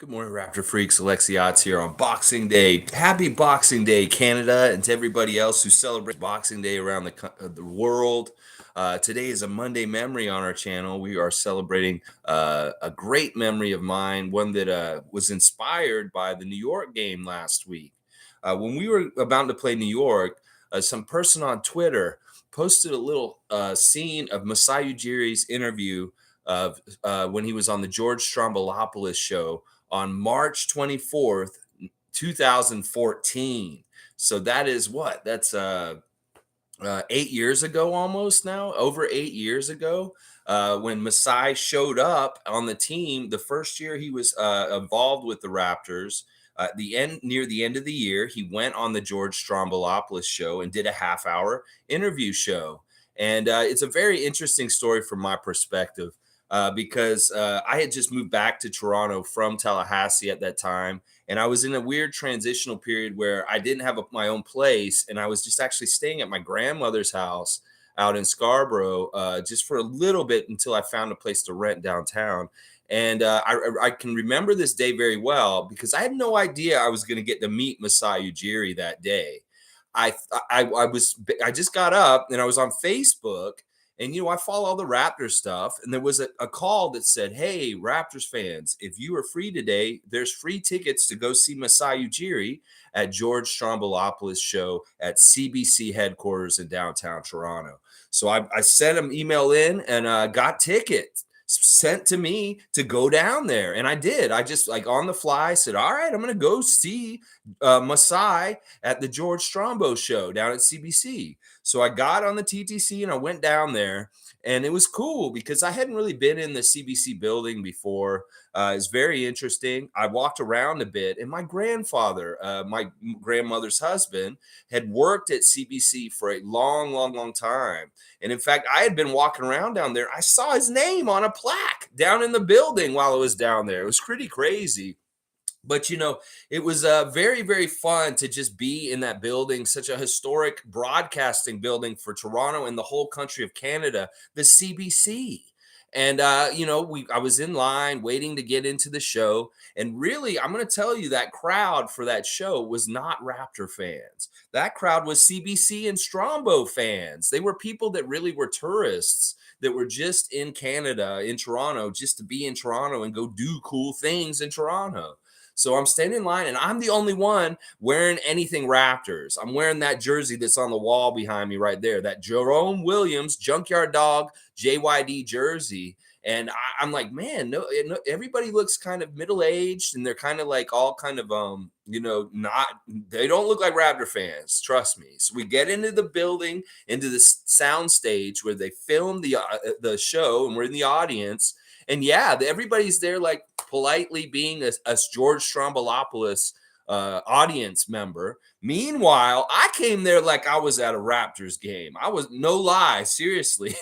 Good morning, Raptor Freaks. Alexiot's here on Boxing Day. Happy Boxing Day, Canada, and to everybody else who celebrates Boxing Day around the world. Today is a Monday memory on our channel. We are celebrating a great memory of mine, one that was inspired by the New York game last week. When we were about to play New York, some person on Twitter posted a little scene of Masai Ujiri's interview of when he was on the George Strombolopoulos show on March 24th, 2014. So that is what? That's 8 years ago almost now, over 8 years ago, when Masai showed up on the team the first year he was involved with the Raptors. Near the end of the year, he went on the George Strombolopoulos show and did a half-hour interview show. And it's a very interesting story from my perspective because I had just moved back to Toronto from Tallahassee at that time. And I was in a weird transitional period where I didn't have my own place. And I was just actually staying at my grandmother's house out in Scarborough just for a little bit until I found a place to rent downtown. And I can remember this day very well because I had no idea I was going to get to meet Masai Ujiri that day. I just got up and I was on Facebook, and I follow all the Raptors stuff, and there was a call that said, "Hey, Raptors fans, if you are free today, there's free tickets to go see Masai Ujiri at George Strombolopoulos show at CBC headquarters in downtown Toronto." So I sent an email in and got tickets sent to me to go down there, and I did. I just on the fly said, "All right, I'm going to go see Masai at the George Strombo show down at CBC." So I got on the TTC and I went down there, and it was cool because I hadn't really been in the CBC building before. It's very interesting. I walked around a bit, and my grandfather, my grandmother's husband, had worked at CBC for a long, long, long time. And in fact, I had been walking around down there. I saw his name on a plaque down in the building while I was down there. It was pretty crazy. But it was very, very fun to just be in that building, such a historic broadcasting building for Toronto and the whole country of Canada, the CBC. And I was in line waiting to get into the show. And really, I'm going to tell you, that crowd for that show was not Raptor fans. That crowd was CBC and Strombo fans. They were people that really were tourists that were just in Canada, in Toronto, just to be in Toronto and go do cool things in Toronto. So I'm standing in line, and I'm the only one wearing anything Raptors. I'm wearing that jersey that's on the wall behind me right there, that Jerome Williams Junkyard Dog JYD jersey. And I'm like, man, no, everybody looks kind of middle-aged, and they're kind of like all kind of not, they don't look like Raptor fans, trust me. So we get into the building, into the sound stage where they film the show, and we're in the audience. And yeah, everybody's there like politely being a George Strombolopoulos audience member. Meanwhile, I came there like I was at a Raptors game. I was, no lie, seriously.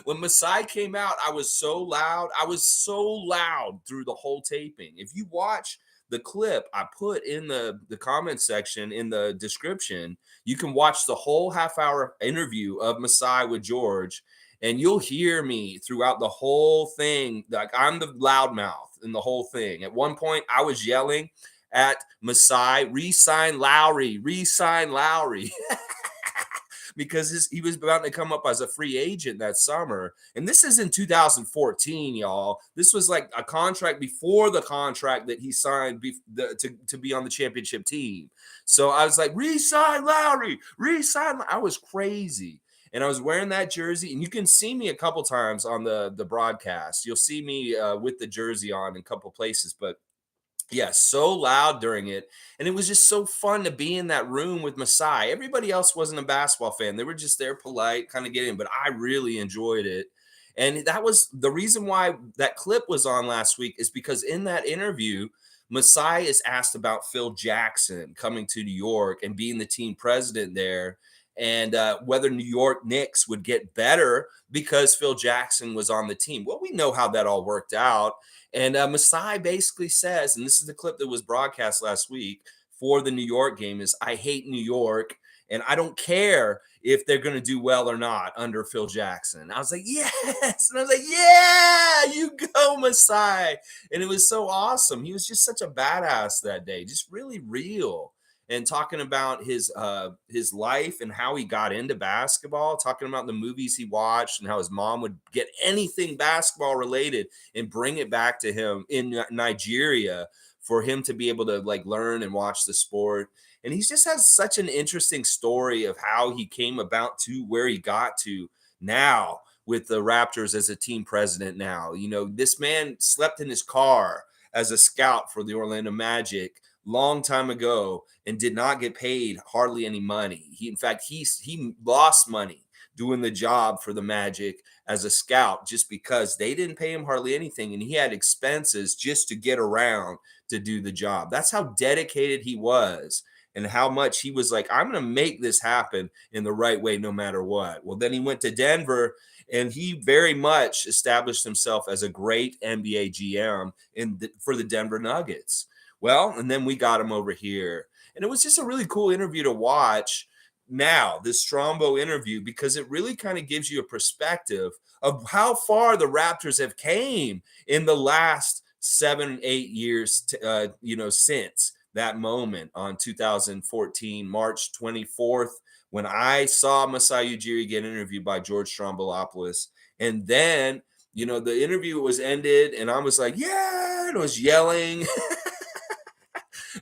When Masai came out, I was so loud. I was so loud through the whole taping. If you watch the clip I put in the comment section in the description, you can watch the whole half-hour interview of Masai with George, and you'll hear me throughout the whole thing. Like, I'm the loudmouth in the whole thing. At one point, I was yelling at Masai, "Re-sign Lowry, re-sign Lowry." Because he was about to come up as a free agent that summer. And this is in 2014, y'all. This was like a contract before the contract that he signed to be on the championship team. So I was like, "Re-sign Lowry, re-sign." I was crazy. And I was wearing that jersey, and you can see me a couple times on the broadcast. You'll see me with the jersey on in a couple places, but yeah, so loud during it. And it was just so fun to be in that room with Masai. Everybody else wasn't a basketball fan. They were just there polite, kind of getting, but I really enjoyed it. And that was the reason why that clip was on last week, is because in that interview, Masai is asked about Phil Jackson coming to New York and being the team president there, and whether New York Knicks would get better because Phil Jackson was on the team. Well, we know how that all worked out. And Masai basically says, and this is the clip that was broadcast last week for the New York game, is, "I hate New York." And I don't care if they're going to do well or not under Phil Jackson. I was like, yes. And I was like, yeah, you go, Masai. And it was so awesome. He was just such a badass that day, just really real. And talking about his life and how he got into basketball, talking about the movies he watched and how his mom would get anything basketball related and bring it back to him in Nigeria for him to be able to like learn and watch the sport. And he just has such an interesting story of how he came about to where he got to now with the Raptors as a team president now. You know, this man slept in his car as a scout for the Orlando Magic long time ago and did not get paid hardly any money. In fact, he lost money doing the job for the Magic as a scout just because they didn't pay him hardly anything, and he had expenses just to get around to do the job. That's how dedicated he was and how much he was like, I'm going to make this happen in the right way no matter what. Well, then he went to Denver and he very much established himself as a great NBA GM for the Denver Nuggets. Well, and then we got him over here. And it was just a really cool interview to watch now, this Strombo interview, because it really kind of gives you a perspective of how far the Raptors have came in the last 7-8 years, since that moment on 2014, March 24th, when I saw Masai Ujiri get interviewed by George Stroumboulopoulos. And then, the interview was ended and I was like, yeah, and I was yelling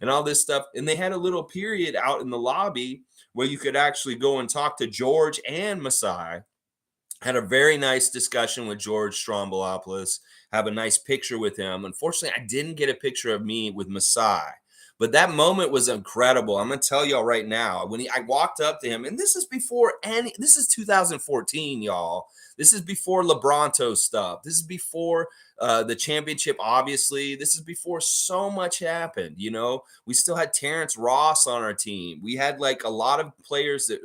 and all this stuff. And they had a little period out in the lobby where you could actually go and talk to George and Masai. Had a very nice discussion with George Stroumboulopoulos, have a nice picture with him. Unfortunately, I didn't get a picture of me with Masai, but that moment was incredible. I'm going to tell y'all right now, I walked up to him, and this is 2014, y'all. This is before LeBronto stuff. This is before the championship, obviously. This is before so much happened, We still had Terrence Ross on our team. We had like a lot of players that,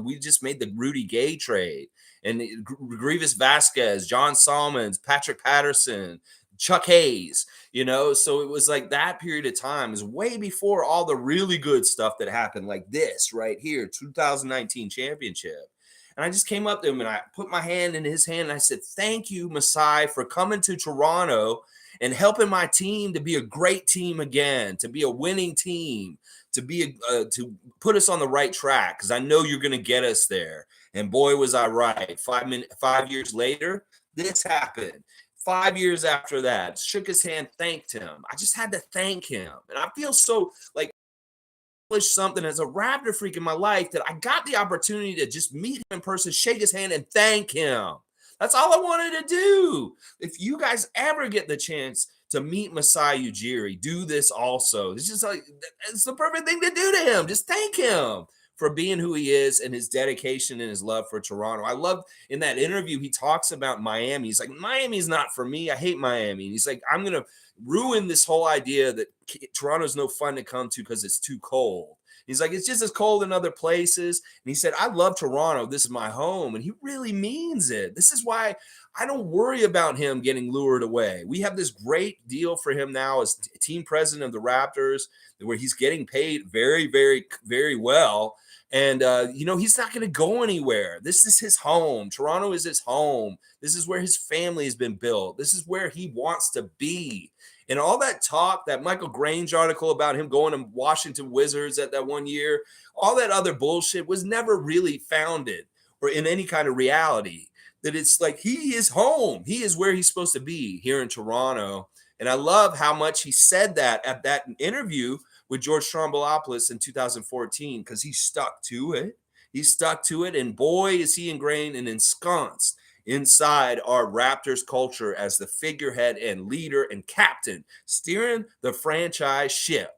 we just made the Rudy Gay trade. And Grievous Vasquez, John Salmons, Patrick Patterson, Chuck Hayes, so it was like that period of time is way before all the really good stuff that happened like this right here, 2019 championship. And I just came up to him and I put my hand in his hand and I said, thank you, Masai, for coming to Toronto and helping my team to be a great team again, to be a winning team, to put us on the right track, because I know you're going to get us there. And boy, was I right. 5 years later, this happened. 5 years after that, shook his hand, thanked him. I just had to thank him. And I feel so like something as a Raptor freak in my life that I got the opportunity to just meet him in person, shake his hand, and thank him. That's all I wanted to do. If you guys ever get the chance to meet Masai Ujiri, do this also. It's just like, it's the perfect thing to do to him. Just thank him for being who he is and his dedication and his love for Toronto. I love in that interview, he talks about Miami. He's like, Miami's not for me. I hate Miami. And he's like, I'm going to ruin this whole idea that Toronto's no fun to come to because it's too cold. He's like, it's just as cold in other places. And he said, I love Toronto. This is my home. And he really means it. This is why I don't worry about him getting lured away. We have this great deal for him now as team president of the Raptors, where he's getting paid very, very, very well. And, he's not going to go anywhere. This is his home. Toronto is his home. This is where his family has been built. This is where he wants to be. And all that talk, that Michael Grange article about him going to Washington Wizards at that one year, all that other bullshit was never really founded or in any kind of reality. That it's like he is home. He is where he's supposed to be here in Toronto. And I love how much he said that at that interview with George Stroumboulopoulos in 2014, because he stuck to it. He stuck to it. And boy, is he ingrained and ensconced inside our Raptors culture as the figurehead and leader and captain, steering the franchise ship.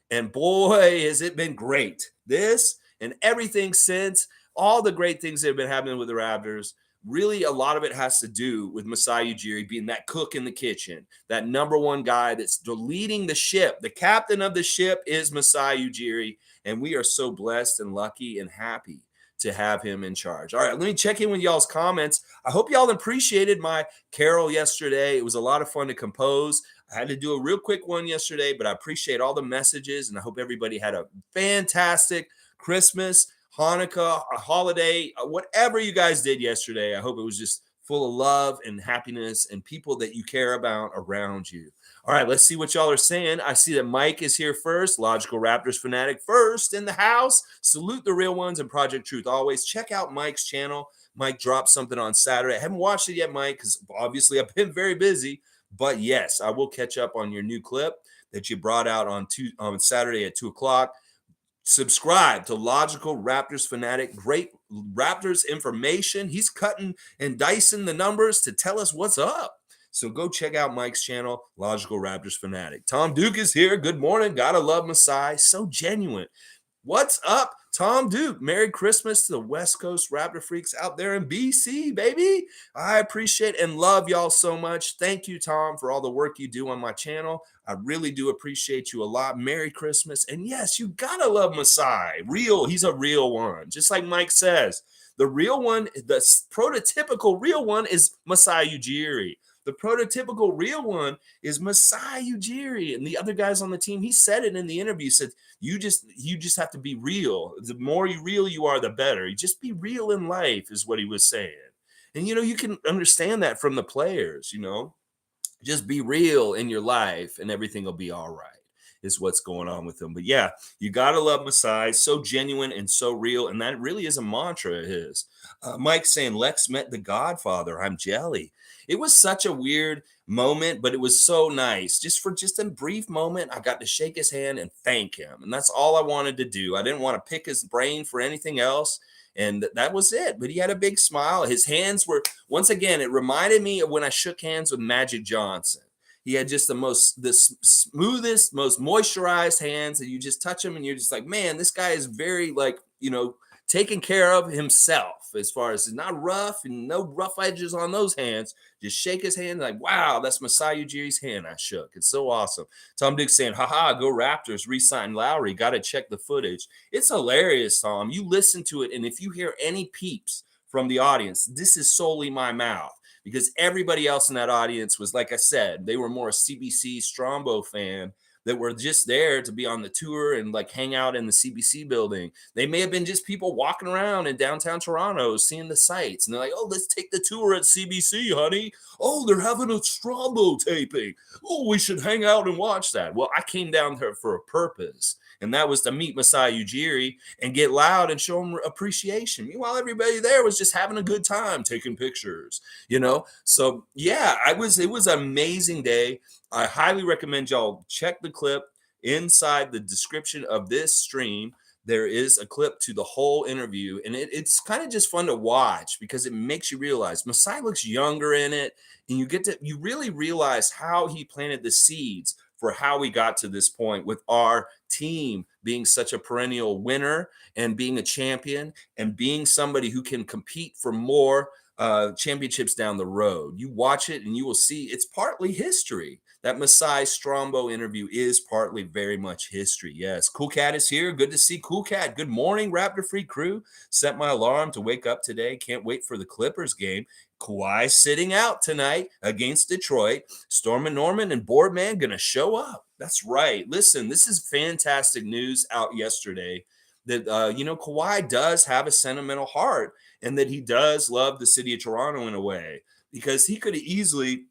And boy, has it been great. This and everything since, all the great things that have been happening with the Raptors. Really, a lot of it has to do with Masai Ujiri being that cook in the kitchen, that number one guy that's leading the ship. The captain of the ship is Masai Ujiri, and we are so blessed and lucky and happy to have him in charge. All right, let me check in with y'all's comments. I hope y'all appreciated my carol yesterday. It was a lot of fun to compose. I had to do a real quick one yesterday, but I appreciate all the messages, and I hope everybody had a fantastic Christmas, Hanukkah, a holiday, whatever you guys did yesterday. I hope it was just full of love and happiness and people that you care about around you. All right, let's see what y'all are saying. I see that Mike is here first. Logical Raptors fanatic first in the house. Salute the real ones and Project Truth. Always check out Mike's channel. Mike dropped something on Saturday. I haven't watched it yet, Mike, because obviously I've been very busy. But yes, I will catch up on your new clip that you brought out on Saturday at 2 o'clock. Subscribe to Logical Raptors Fanatic. Great Raptors information. He's cutting and dicing the numbers to tell us what's up. So go check out Mike's channel, Logical Raptors Fanatic. Tom Duke is here. Good morning. Gotta love Masai. So genuine. What's up, Tom Duke? Merry Christmas to the West Coast Raptor freaks out there in BC, baby. I appreciate and love y'all so much. Thank you, Tom, for all the work you do on my channel. I really do appreciate you a lot. Merry Christmas. And yes, you gotta love Masai. Real, he's a real one. Just like Mike says, the real one, the prototypical real one is Masai Ujiri. The prototypical real one is Masai Ujiri. And the other guys on the team, he said it in the interview, said, you just have to be real. The more real you are, the better. You just be real in life is what he was saying. And, you can understand that from the players, just be real in your life and everything will be all right is what's going on with them. But yeah, you got to love Masai. So genuine and so real. And that really is a mantra of his. Mike saying, Lex met the Godfather. I'm jelly. It was such a weird moment, but it was so nice. Just a brief moment, I got to shake his hand and thank him. And that's all I wanted to do. I didn't want to pick his brain for anything else. And that was it. But he had a big smile. His hands were, once again, it reminded me of when I shook hands with Magic Johnson. He had just the smoothest, most moisturized hands. And you just touch him and you're just like, man, this guy is very taking care of himself as far as it's not rough and no rough edges on those hands. Just shake his hand like, wow, that's Masai Ujiri's hand I shook. It's so awesome. Tom Duke saying, haha, go Raptors, re-sign Lowry. Got to check the footage. It's hilarious, Tom. You listen to it, and if you hear any peeps from the audience, this is solely my mouth. Because everybody else in that audience was, like I said, they were more a CBC Strombo fan that were just there to be on the tour and hang out in the CBC building. They may have been just people walking around in downtown Toronto, seeing the sights. And they're like, oh, let's take the tour at CBC, honey. Oh, they're having a Strombo taping. Oh, we should hang out and watch that. Well, I came down there for a purpose. And that was to meet Masai Ujiri and get loud and show him appreciation. Meanwhile, everybody there was just having a good time, taking pictures, So yeah, it was an amazing day. I highly recommend y'all check the clip inside the description of this stream. There is a clip to the whole interview, and it's kind of just fun to watch because it makes you realize Masai looks younger in it, and you really realize how he planted the seeds for how we got to this point with our team being such a perennial winner and being a champion and being somebody who can compete for more championships down the road. You watch it and you will see it's partly history. That Masai Strombo interview is partly very much history. Yes, Cool Cat is here. Good to see Cool Cat. Good morning, Raptor Free crew. Set my alarm to wake up today. Can't wait for the Clippers game. Kawhi sitting out tonight against Detroit. Storm and Norman and Boardman going to show up. That's right. Listen, this is fantastic news out yesterday that, Kawhi does have a sentimental heart and that he does love the city of Toronto in a way because he could have easily,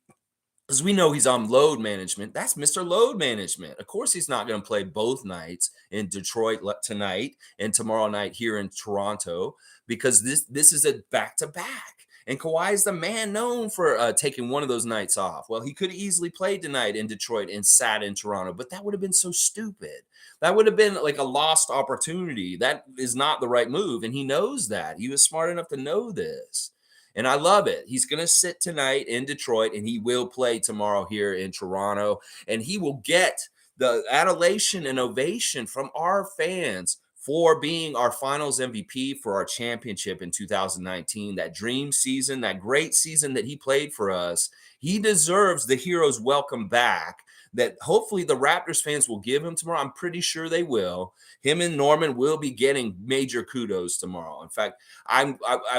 as we know, he's on load management. That's Mr. Load Management. Of course, he's not going to play both nights in Detroit tonight and tomorrow night here in Toronto because this is a back-to-back. And Kawhi is the man known for taking one of those nights off. Well, he could have easily played tonight in Detroit and sat in Toronto, but that would have been so stupid. That would have been like a lost opportunity. That is not the right move, and he knows that. He was smart enough to know this. And I love it. He's going to sit tonight in Detroit, and he will play tomorrow here in Toronto. And he will get the adulation and ovation from our fans for being our finals MVP for our championship in 2019. That dream season, that great season that he played for us. He deserves the hero's welcome back that hopefully the Raptors fans will give him tomorrow. I'm pretty sure they will. Him and Norman will be getting major kudos tomorrow. In fact, I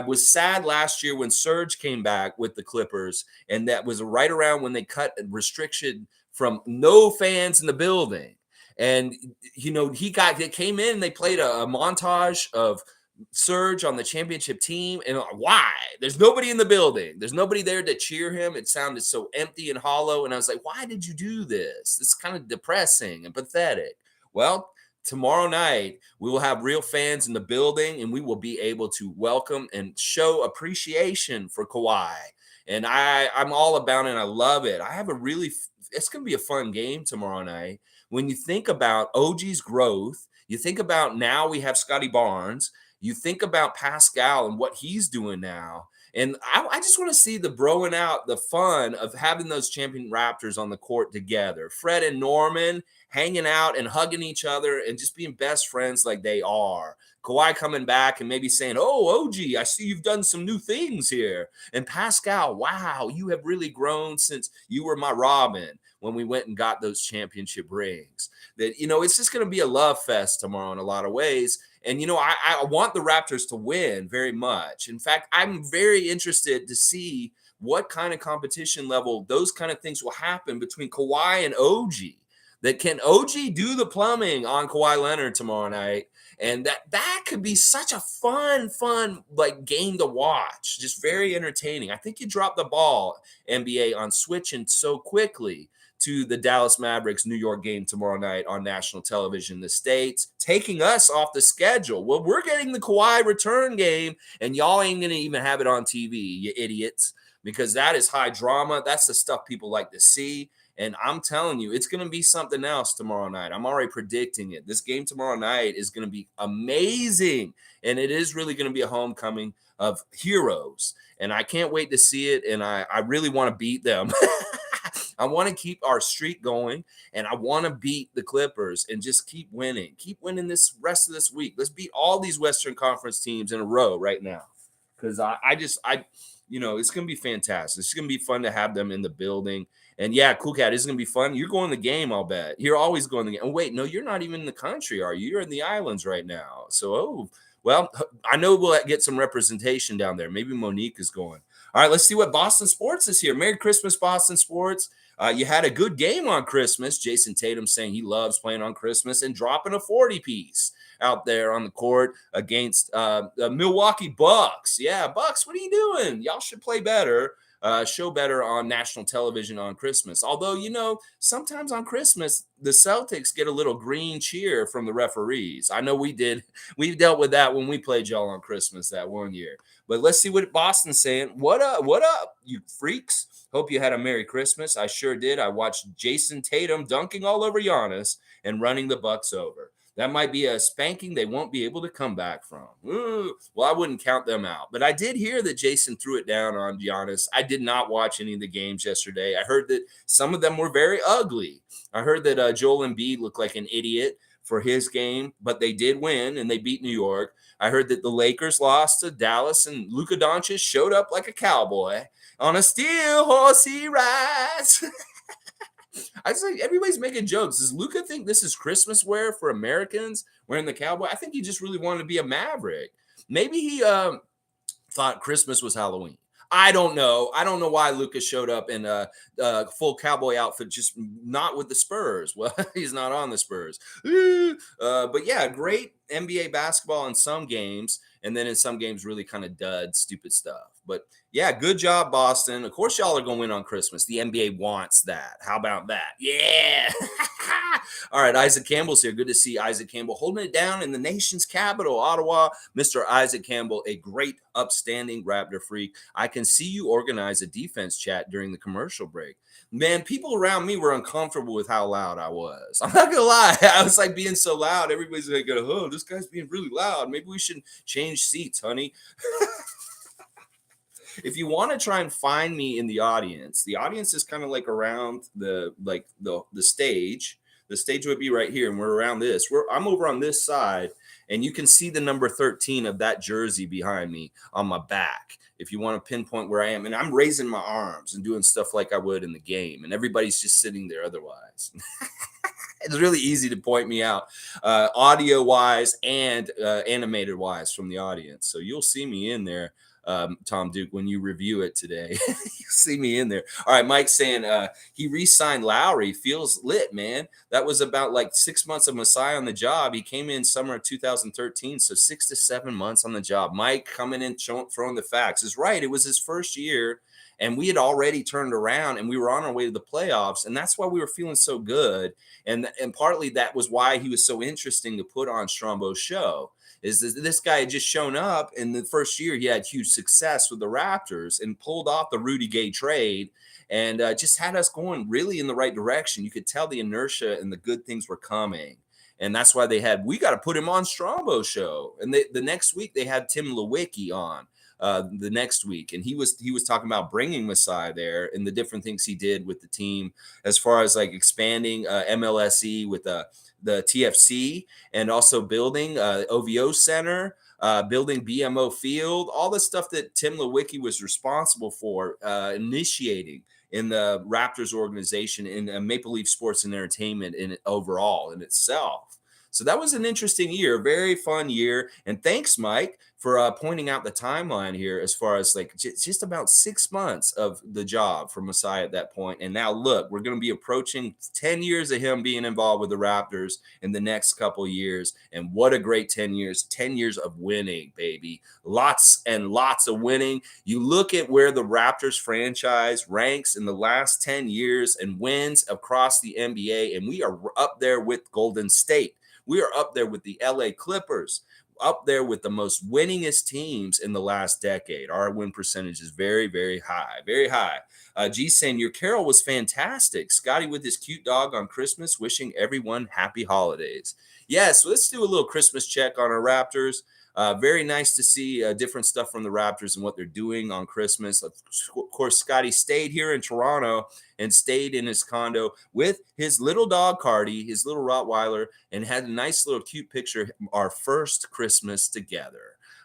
was sad last year when Serge came back with the Clippers, and that was right around when they cut restriction from no fans in the building. And, they came in, they played a montage of Surge on the championship team. And why? There's nobody in the building. There's nobody there to cheer him. It sounded so empty and hollow. And I was like, why did you do this? It's kind of depressing and pathetic. Well, tomorrow night, we will have real fans in the building and we will be able to welcome and show appreciation for Kawhi. And I'm all about it. And I love it. I have a really, it's going to be a fun game tomorrow night. When you think about OG's growth, you think about now we have Scottie Barnes. You think about Pascal and what he's doing now. And I just want to see the broing out, the fun of having those champion Raptors on the court together. Fred and Norman hanging out and hugging each other and just being best friends like they are. Kawhi coming back and maybe saying, oh, OG, I see you've done some new things here. And Pascal, wow, you have really grown since you were my Robin when we went and got those championship rings. That, it's just going to be a love fest tomorrow in a lot of ways. And, I want the Raptors to win very much. In fact, I'm very interested to see what kind of competition level, those kind of things will happen between Kawhi and OG. That can OG do the plumbing on Kawhi Leonard tomorrow night? And that could be such a fun like game to watch. Just very entertaining. I think you dropped the ball, NBA, on switching so quickly to the Dallas Mavericks New York game tomorrow night on national television in the States, taking us off the schedule. Well, we're getting the Kawhi return game, and y'all ain't going to even have it on TV, you idiots, because that is high drama. That's the stuff people like to see. And I'm telling you, it's going to be something else tomorrow night. I'm already predicting it. This game tomorrow night is going to be amazing. And it is really going to be a homecoming of heroes. And I can't wait to see it. And I really want to beat them. I want to keep our streak going, and I want to beat the Clippers and just keep winning. Keep winning this rest of this week. Let's beat all these Western Conference teams in a row right now. Because it's going to be fantastic. It's going to be fun to have them in the building. And yeah, Cool Cat, it's going to be fun. You're going to the game, I'll bet. You're always going to the game. Oh, wait, no, you're not even in the country, are you? You're in the islands right now. So, well, I know we'll get some representation down there. Maybe Monique is going. All right, let's see what Boston Sports is here. Merry Christmas, Boston Sports. You had a good game on Christmas. Jason Tatum saying he loves playing on Christmas and dropping a 40-piece out there on the court against the Milwaukee Bucks. Yeah, Bucks, what are you doing? Y'all should play better. Show better on national television on Christmas. Although, sometimes on Christmas, the Celtics get a little green cheer from the referees. I know we did. We dealt with that when we played y'all on Christmas that one year. But let's see what Boston's saying. What up, you freaks? Hope you had a Merry Christmas. I sure did. I watched Jason Tatum dunking all over Giannis and running the Bucks over. That might be a spanking they won't be able to come back from. Ooh, well, I wouldn't count them out. But I did hear that Jason threw it down on Giannis. I did not watch any of the games yesterday. I heard that some of them were very ugly. I heard that Joel Embiid looked like an idiot for his game, but they did win, and they beat New York. I heard that the Lakers lost to Dallas, and Luka Doncic showed up like a cowboy. On a steel horse he rides. I was like, everybody's making jokes. Does Luka think this is Christmas wear for Americans wearing the cowboy? I think he just really wanted to be a maverick. Maybe he thought Christmas was Halloween. I don't know. I don't know why Luka showed up in a full cowboy outfit, just not with the Spurs. Well, he's not on the Spurs. But yeah, great NBA basketball in some games. And then in some games, really kind of dud, stupid stuff. But yeah, good job, Boston. Of course, y'all are going to win on Christmas. The NBA wants that. How about that? Yeah. All right, Isaac Campbell's here. Good to see Isaac Campbell holding it down in the nation's capital, Ottawa. Mr. Isaac Campbell, a great, upstanding Raptor freak. I can see you organize a defense chat during the commercial break. Man, people around me were uncomfortable with how loud I was. I'm not going to lie. I was like being so loud. Everybody's like, oh, this guy's being really loud. Maybe we should change seats, honey. If you want to try and find me in the audience is kind of like around the stage. The stage would be right here, and we're around this. I'm over on this side, and you can see the number 13 of that jersey behind me on my back. If you want to pinpoint where I am, and I'm raising my arms and doing stuff like I would in the game, and everybody's just sitting there otherwise. It's really easy to point me out, audio-wise and animated-wise from the audience. So you'll see me in there. Tom Duke, when you review it today. You see me in there. All right, Mike's saying he re-signed Lowry. Feels lit, man. That was about like 6 months of Masai on the job. He came in summer of 2013, so 6 to 7 months on the job. Mike coming in, throwing the facts is right. It was his first year, and we had already turned around, and we were on our way to the playoffs, and that's why we were feeling so good. And partly that was why he was so interesting to put on Strombo's show. Is this guy had just shown up in the first year? He had huge success with the Raptors and pulled off the Rudy Gay trade, and just had us going really in the right direction. You could tell the inertia and the good things were coming. And that's why we got to put him on Strombo's show. And the next week they had Tim Lewicki on the next week. And he was talking about bringing Masai there and the different things he did with the team as far as like expanding MLSE with the TFC, and also building OVO Center, building BMO Field, all the stuff that Tim Lewicki was responsible for initiating in the Raptors organization, in Maple Leaf Sports and Entertainment in overall in itself. So that was an interesting year, very fun year. And thanks, Mike, for pointing out the timeline here as far as like just about 6 months of the job for Masai at that point. And now look, we're going to be approaching 10 years of him being involved with the Raptors in the next couple of years. And what a great 10 years, 10 years of winning, baby. Lots and lots of winning. You look at where the Raptors franchise ranks in the last 10 years and wins across the NBA, and we are up there with Golden State. We are up there with the LA Clippers, up there with the most winningest teams in the last decade. Our win percentage is very, very high, very high. G saying, your Carol was fantastic. Scottie with his cute dog on Christmas, wishing everyone happy holidays. Yes, let's do a little Christmas check on our Raptors. Very nice to see different stuff from the Raptors and what they're doing on Christmas. Of course, Scottie stayed here in Toronto and stayed in his condo with his little dog, Cardi, his little Rottweiler, and had a nice little cute picture, our first Christmas together.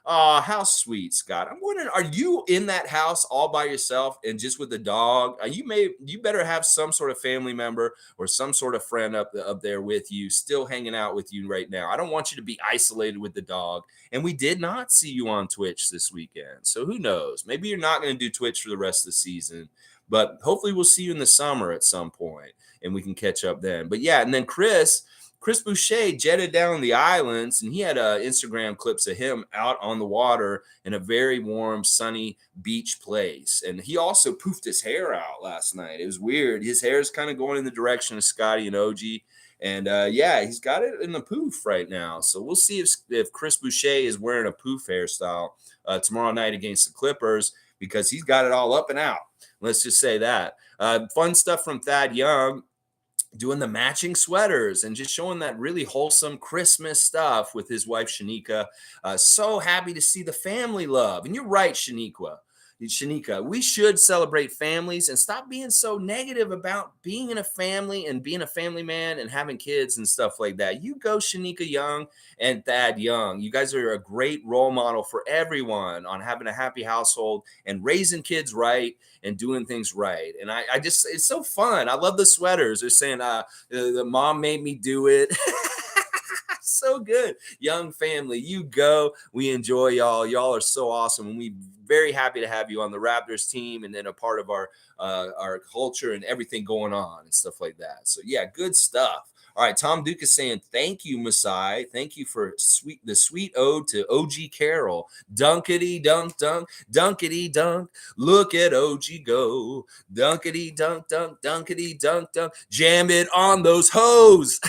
Oh, how sweet, Scott. I'm wondering, are you in that house all by yourself and just with the dog? You better have some sort of family member or some sort of friend up there with you, still hanging out with you right now. I don't want you to be isolated with the dog. And we did not see you on Twitch this weekend. So who knows? Maybe you're not going to do Twitch for the rest of the season, but hopefully we'll see you in the summer at some point and we can catch up then. But yeah, and then Chris Boucher jetted down the islands, and he had Instagram clips of him out on the water in a very warm, sunny beach place. And he also poofed his hair out last night. It was weird. His hair is kind of going in the direction of Scottie and OG. And yeah, he's got it in the poof right now. So we'll see if Chris Boucher is wearing a poof hairstyle tomorrow night against the Clippers, because he's got it all up and out. Let's just say that. Fun stuff from Thad Young, doing the matching sweaters and just showing that really wholesome Christmas stuff with his wife, Shanika. So happy to see the family love. And you're right, Shanika, we should celebrate families and stop being so negative about being in a family and being a family man and having kids and stuff like that. You go, Shanika Young and Thad Young. You guys are a great role model for everyone on having a happy household and raising kids right and doing things right. And I just, it's so fun. I love the sweaters. They're saying the mom made me do it. So good. Young family, you go. We enjoy y'all. Y'all are so awesome. And we very happy to have you on the Raptors team and then a part of our culture and everything going on and stuff like that. So yeah, good stuff. All right, Tom Duke is saying, thank you, Masai. Thank you for the sweet ode to OG Carroll. Dunkity dunk dunk, dunkity dunk. Look at OG go. Dunkity dunk dunk, dunkity dunk dunk. Jam it on those hoes.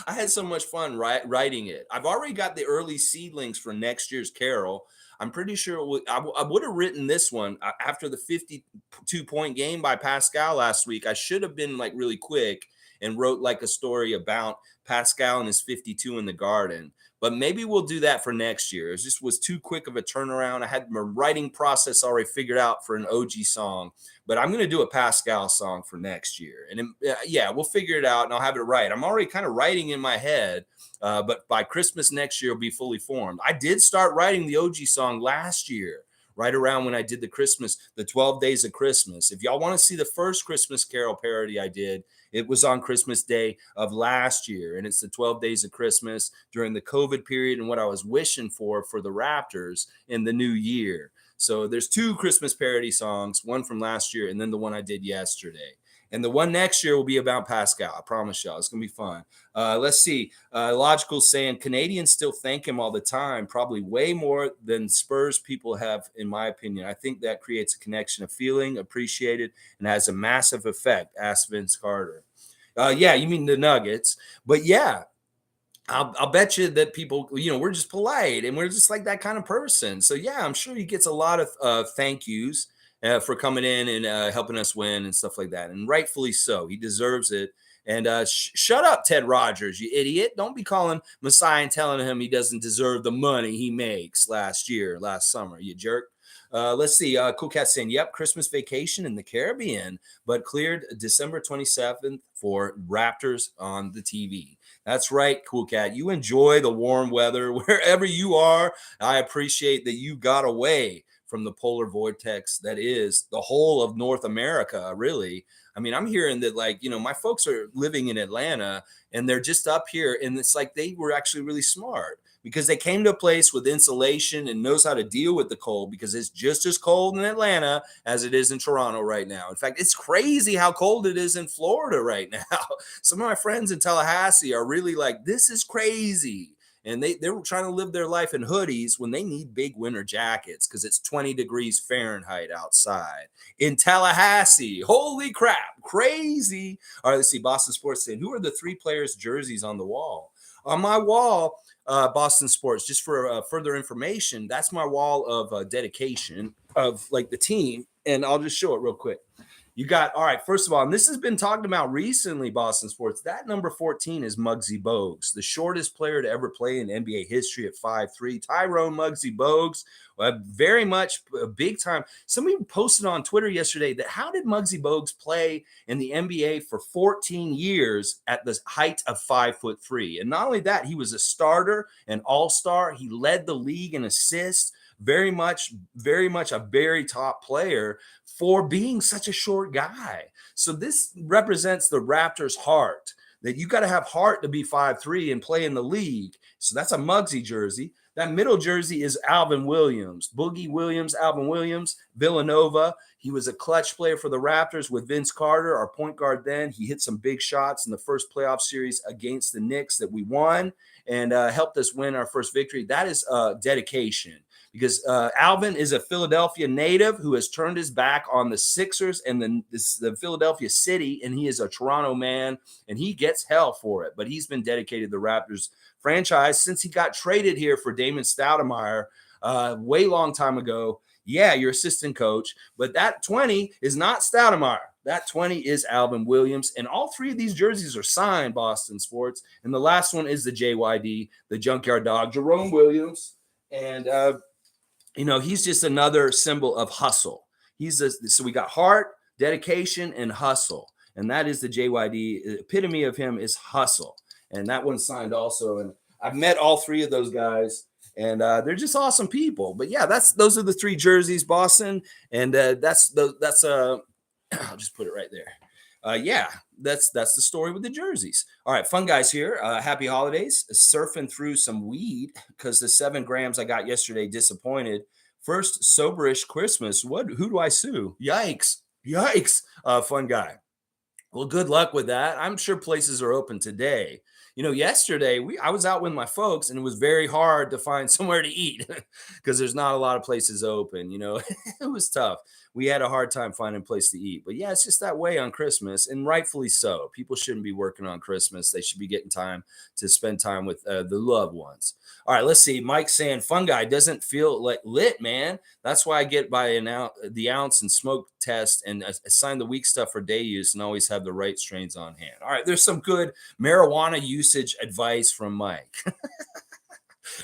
I had so much fun writing it. I've already got the early seedlings for next year's Carol. I'm pretty sure I would have written this one after the 52-point game by Pascal last week. I should have been like really quick and wrote like a story about Pascal and his 52 in the Garden. But maybe we'll do that for next year. It just was too quick of a turnaround. I had my writing process already figured out for an OG song, but I'm going to do a Pascal song for next year. And yeah, we'll figure it out and I'll have it right. I'm already kind of writing in my head, but by Christmas next year, it'll be fully formed. I did start writing the OG song last year, right around when I did the 12 Days of Christmas. If y'all want to see the first Christmas Carol parody I did, it was on Christmas Day of last year, and it's the 12 Days of Christmas during the COVID period and what I was wishing for the Raptors in the new year. So there's 2 Christmas parody songs, one from last year and then the one I did yesterday. And the one next year will be about Pascal. I promise y'all. It's going to be fun. Let's see. Logical saying Canadians still thank him all the time, probably way more than Spurs people have, in my opinion. I think that creates a connection of feeling appreciated and has a massive effect, asked Vince Carter. Yeah, you mean the Nuggets. But yeah, I'll bet you that people, we're just polite and we're just like that kind of person. So yeah, I'm sure he gets a lot of thank yous for coming in and helping us win and stuff like that. And rightfully so. He deserves it. And shut up, Ted Rogers, you idiot. Don't be calling Masai and telling him he doesn't deserve the money he makes last summer, you jerk. Let's see. Cool Cat saying, yep, Christmas vacation in the Caribbean, but cleared December 27th for Raptors on the TV. That's right, Cool Cat. You enjoy the warm weather wherever you are. I appreciate that you got away from the polar vortex that is the whole of North America, really. I mean, I'm hearing that, like, my folks are living in Atlanta and they're just up here. And it's like they were actually really smart because they came to a place with insulation and knows how to deal with the cold, because it's just as cold in Atlanta as it is in Toronto right now. In fact, it's crazy how cold it is in Florida right now. Some of my friends in Tallahassee are really like, this is crazy. And they're trying to live their life in hoodies when they need big winter jackets because it's 20 degrees Fahrenheit outside in Tallahassee. Holy crap, crazy. All right, let's see. Boston Sports saying, who are the 3 players' jerseys on the wall? On my wall, Boston Sports, just for further information, that's my wall of dedication of like the team. And I'll just show it real quick. You got, all right, first of all, and this has been talked about recently, Boston Sports, that number 14 is Muggsy Bogues, the shortest player to ever play in NBA history at 5'3". Tyrone Muggsy Bogues, very much a big time. Somebody posted on Twitter yesterday that how did Muggsy Bogues play in the NBA for 14 years at the height of 5'3"? And not only that, he was a starter, an all-star. He led the league in assists. Very much a very top player for being such a short guy. So this represents the Raptors' heart, that you got to have heart to be 5'3" and play in the league. So that's a Muggsy jersey. That middle jersey is Alvin Williams, Boogie Williams, Alvin Williams, Villanova. He was a clutch player for the Raptors with Vince Carter, our point guard then. He hit some big shots in the first playoff series against the Knicks that we won and helped us win our first victory. That is dedication. Because Alvin is a Philadelphia native who has turned his back on the Sixers and the Philadelphia city, and he is a Toronto man, and he gets hell for it. But he's been dedicated to the Raptors franchise since he got traded here for Damon Stoudemire way long time ago. Yeah, your assistant coach, but that 20 is not Stoudemire. That 20 is Alvin Williams, and all 3 of these jerseys are signed, Boston Sports. And the last one is the JYD, the Junkyard Dog, Jerome Williams, and he's just another symbol of hustle. So we got heart, dedication, and hustle. And that is the JYD. Epitome of him is hustle. And that one's signed also. And I've met all 3 of those guys. And they're just awesome people. But yeah, those are the 3 jerseys, Boston. And I'll just put it right there. Yeah, that's the story with the jerseys. All right, fun guys here. Happy holidays. Surfing through some weed because the 7 grams I got yesterday disappointed. First soberish Christmas. Who do I sue? Yikes. Fun guy. Well, good luck with that. I'm sure places are open today. Yesterday I was out with my folks and it was very hard to find somewhere to eat because there's not a lot of places open. It was tough. We had a hard time finding a place to eat. But yeah, it's just that way on Christmas, and rightfully so. People shouldn't be working on Christmas. They should be getting time to spend time with the loved ones. All right, let's see. Mike saying, fun guy doesn't feel like lit, man. That's why I get by the ounce and smoke test and assign the weak stuff for day use and always have the right strains on hand. All right, there's some good marijuana usage advice from Mike.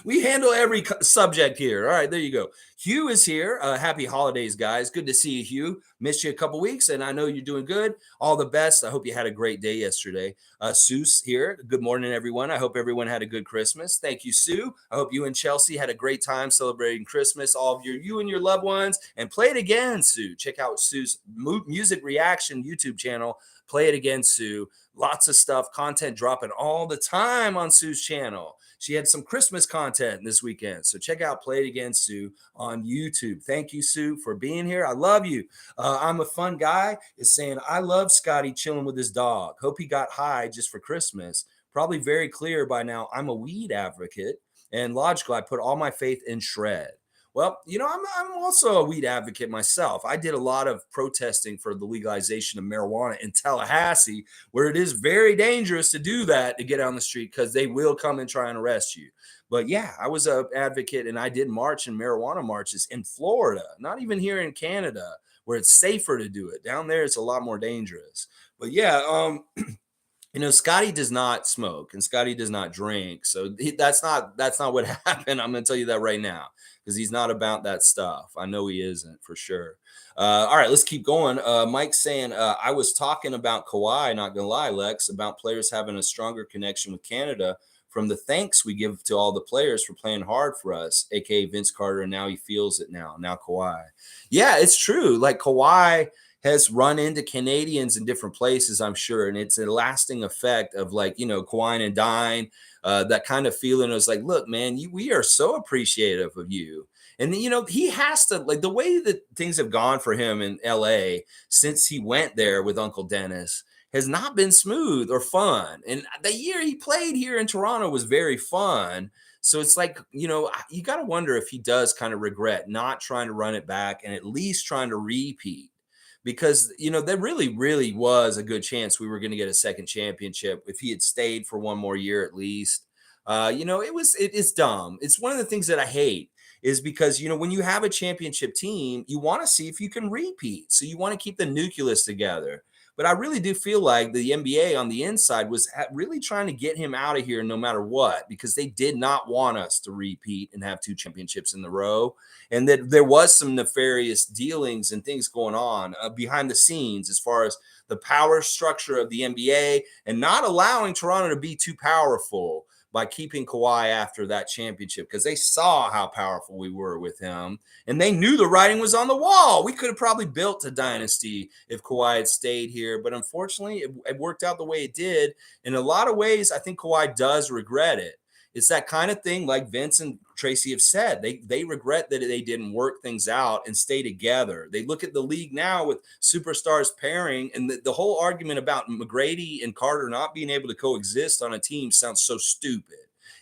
We handle every subject here. All right, there you go. Hugh is here. Happy holidays, guys. Good to see you, Hugh. Missed you a couple weeks, and I know you're doing good. All the best. I hope you had a great day yesterday. Sue's here. Good morning, everyone. I hope everyone had a good Christmas. Thank you, Sue. I hope you and Chelsea had a great time celebrating Christmas. All of you and your loved ones. And play it again, Sue. Check out Sue's music reaction YouTube channel. Play it again, Sue. Lots of stuff, content dropping all the time on Sue's channel. She had some Christmas content this weekend. So check out Play It Again, Sue, on YouTube. Thank you, Sue, for being here. I love you. I'm a fun guy is saying, I love Scottie chilling with his dog. Hope he got high just for Christmas. Probably very clear by now. I'm a weed advocate and logical. I put all my faith in Shred. Well, I'm also a weed advocate myself. I did a lot of protesting for the legalization of marijuana in Tallahassee, where it is very dangerous to do that, to get on the street, because they will come and try and arrest you. But yeah, I was an advocate, and I did march in marijuana marches in Florida, not even here in Canada, where it's safer to do it. Down there, it's a lot more dangerous. But yeah, Scottie does not smoke and Scottie does not drink. So that's not what happened. I'm going to tell you that right now, because he's not about that stuff. I know he isn't, for sure. All right, let's keep going. Mike's saying, I was talking about Kawhi, not going to lie, Lex, about players having a stronger connection with Canada from the thanks we give to all the players for playing hard for us, aka Vince Carter, and now he feels it now Kawhi. Yeah, it's true. Like, Kawhi has run into Canadians in different places, I'm sure. And it's a lasting effect of, like, Kawhi and Dine, that kind of feeling. It was like, look, man, we are so appreciative of you. And, he has to, like, the way that things have gone for him in LA since he went there with Uncle Dennis has not been smooth or fun. And the year he played here in Toronto was very fun. So it's like, you got to wonder if he does kind of regret not trying to run it back and at least trying to repeat. Because, there really, really was a good chance we were going to get a second championship if he had stayed for one more year at least. It's dumb. It's one of the things that I hate, is because, when you have a championship team, you want to see if you can repeat. So you want to keep the nucleus together. But I really do feel like the NBA on the inside was really trying to get him out of here no matter what, because they did not want us to repeat and have two championships in the row. And that there was some nefarious dealings and things going on behind the scenes as far as the power structure of the NBA and not allowing Toronto to be too powerful by keeping Kawhi after that championship, because they saw how powerful we were with him and they knew the writing was on the wall. We could have probably built a dynasty if Kawhi had stayed here, but unfortunately it worked out the way it did. In a lot of ways, I think Kawhi does regret it. It's that kind of thing, like Vince and Tracy have said. They regret that they didn't work things out and stay together. They look at the league now with superstars pairing, and the whole argument about McGrady and Carter not being able to coexist on a team sounds so stupid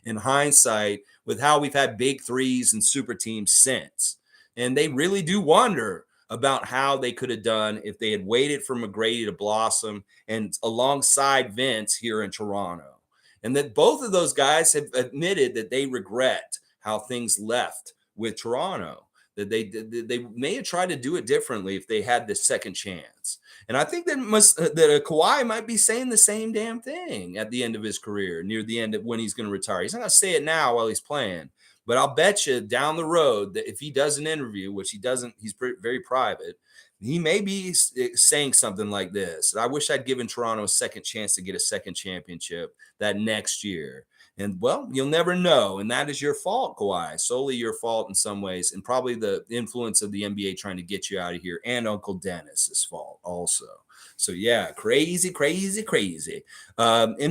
in hindsight, with how we've had big threes and super teams since. And they really do wonder about how they could have done if they had waited for McGrady to blossom and alongside Vince here in Toronto. And that both of those guys have admitted that they regret how things left with Toronto, that they may have tried to do it differently if they had this second chance. And I think that Kawhi might be saying the same damn thing at the end of his career, near the end of when he's going to retire. He's not going to say it now while he's playing, but I'll bet you down the road that if he does an interview, which he doesn't, he's very private, he may be saying something like this: I wish I'd given Toronto a second chance to get a second championship that next year. And, well, you'll never know. And that is your fault, Kawhi, solely your fault in some ways. And probably the influence of the NBA trying to get you out of here, and Uncle Dennis's fault also. So, yeah, crazy. And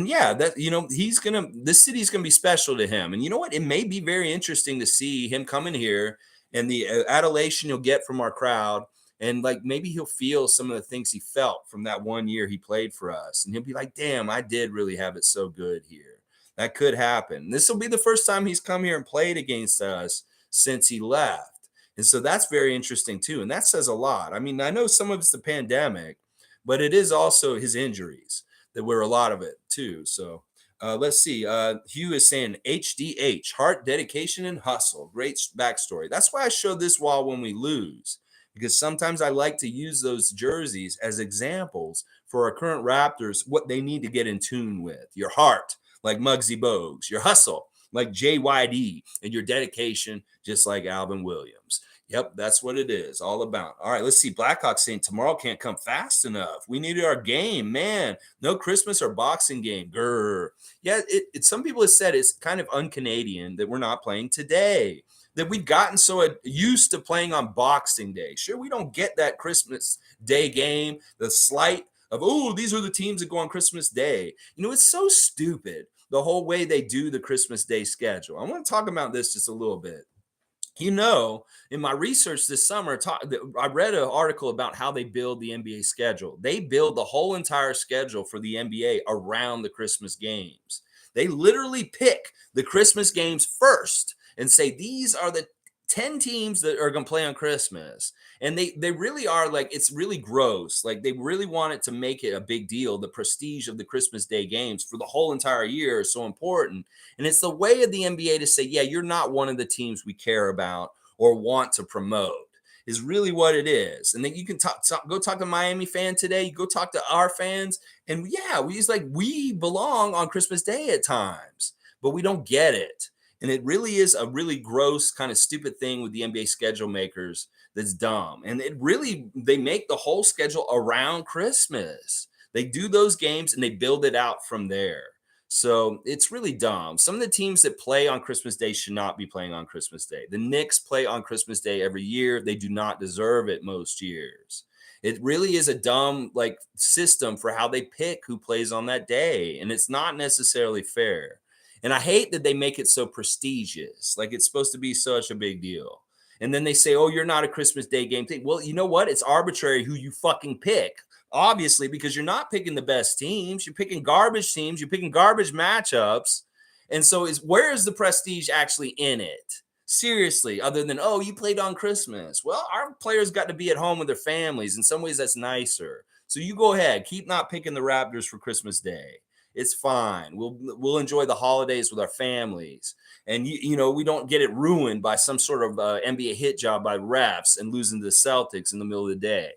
yeah, that, this city's going to be special to him. And you know what? It may be very interesting to see him coming here and the adulation you'll get from our crowd. And, like, maybe he'll feel some of the things he felt from that 1 year he played for us. And he'll be like, damn, I did really have it so good here. That could happen. This will be the first time he's come here and played against us since he left. And so that's very interesting too. And that says a lot. I mean, I know some of it's the pandemic, but it is also his injuries that were a lot of it too. So let's see. Hugh is saying HDH, heart, dedication, and hustle. Great backstory. That's why I show this wall when we lose, because sometimes I like to use those jerseys as examples for our current Raptors, what they need to get in tune with. Your heart, like Muggsy Bogues, your hustle, like JYD, and your dedication, just like Alvin Williams. Yep, that's what it is all about. All right, let's see. Blackhawks saying tomorrow can't come fast enough. We needed our game, man. No Christmas or boxing game. Grr. Yeah, some people have said it's kind of un-Canadian that we're not playing today. That we've gotten so used to playing on Boxing Day. Sure, we don't get that Christmas Day game, the slight of, oh, these are the teams that go on Christmas Day. You know, it's so stupid, the whole way they do the Christmas Day schedule. I want to talk about this just a little bit. You know, in my research this summer, I read an article about how they build the NBA schedule. They build the whole entire schedule for the NBA around the Christmas games. They literally pick the Christmas games first and say, these are the 10 teams that are going to play on Christmas. And they really are, like, it's really gross. Like, they really want it to make it a big deal. The prestige of the Christmas Day games for the whole entire year is so important. And it's the way of the NBA to say, yeah, you're not one of the teams we care about or want to promote, is really what it is. And then you can go talk to Miami fan today. You go talk to our fans. And yeah, we belong on Christmas Day at times, but we don't get it. And it really is a really gross, kind of stupid thing with the NBA schedule makers that's dumb. And they make the whole schedule around Christmas. They do those games and they build it out from there. So it's really dumb. Some of the teams that play on Christmas Day should not be playing on Christmas Day. The Knicks play on Christmas Day every year. They do not deserve it most years. It really is a dumb, like, system for how they pick who plays on that day. And it's not necessarily fair. And I hate that they make it so prestigious. Like, it's supposed to be such a big deal. And then they say, oh, you're not a Christmas Day game thing. Well, you know what? It's arbitrary who you fucking pick. Obviously, because you're not picking the best teams. You're picking garbage teams. You're picking garbage matchups. And so where is the prestige actually in it? Seriously, other than, oh, you played on Christmas. Well, our players got to be at home with their families. In some ways, that's nicer. So you go ahead. Keep not picking the Raptors for Christmas Day. It's fine. We'll enjoy the holidays with our families. And, you know, we don't get it ruined by some sort of NBA hit job by refs and losing to the Celtics in the middle of the day.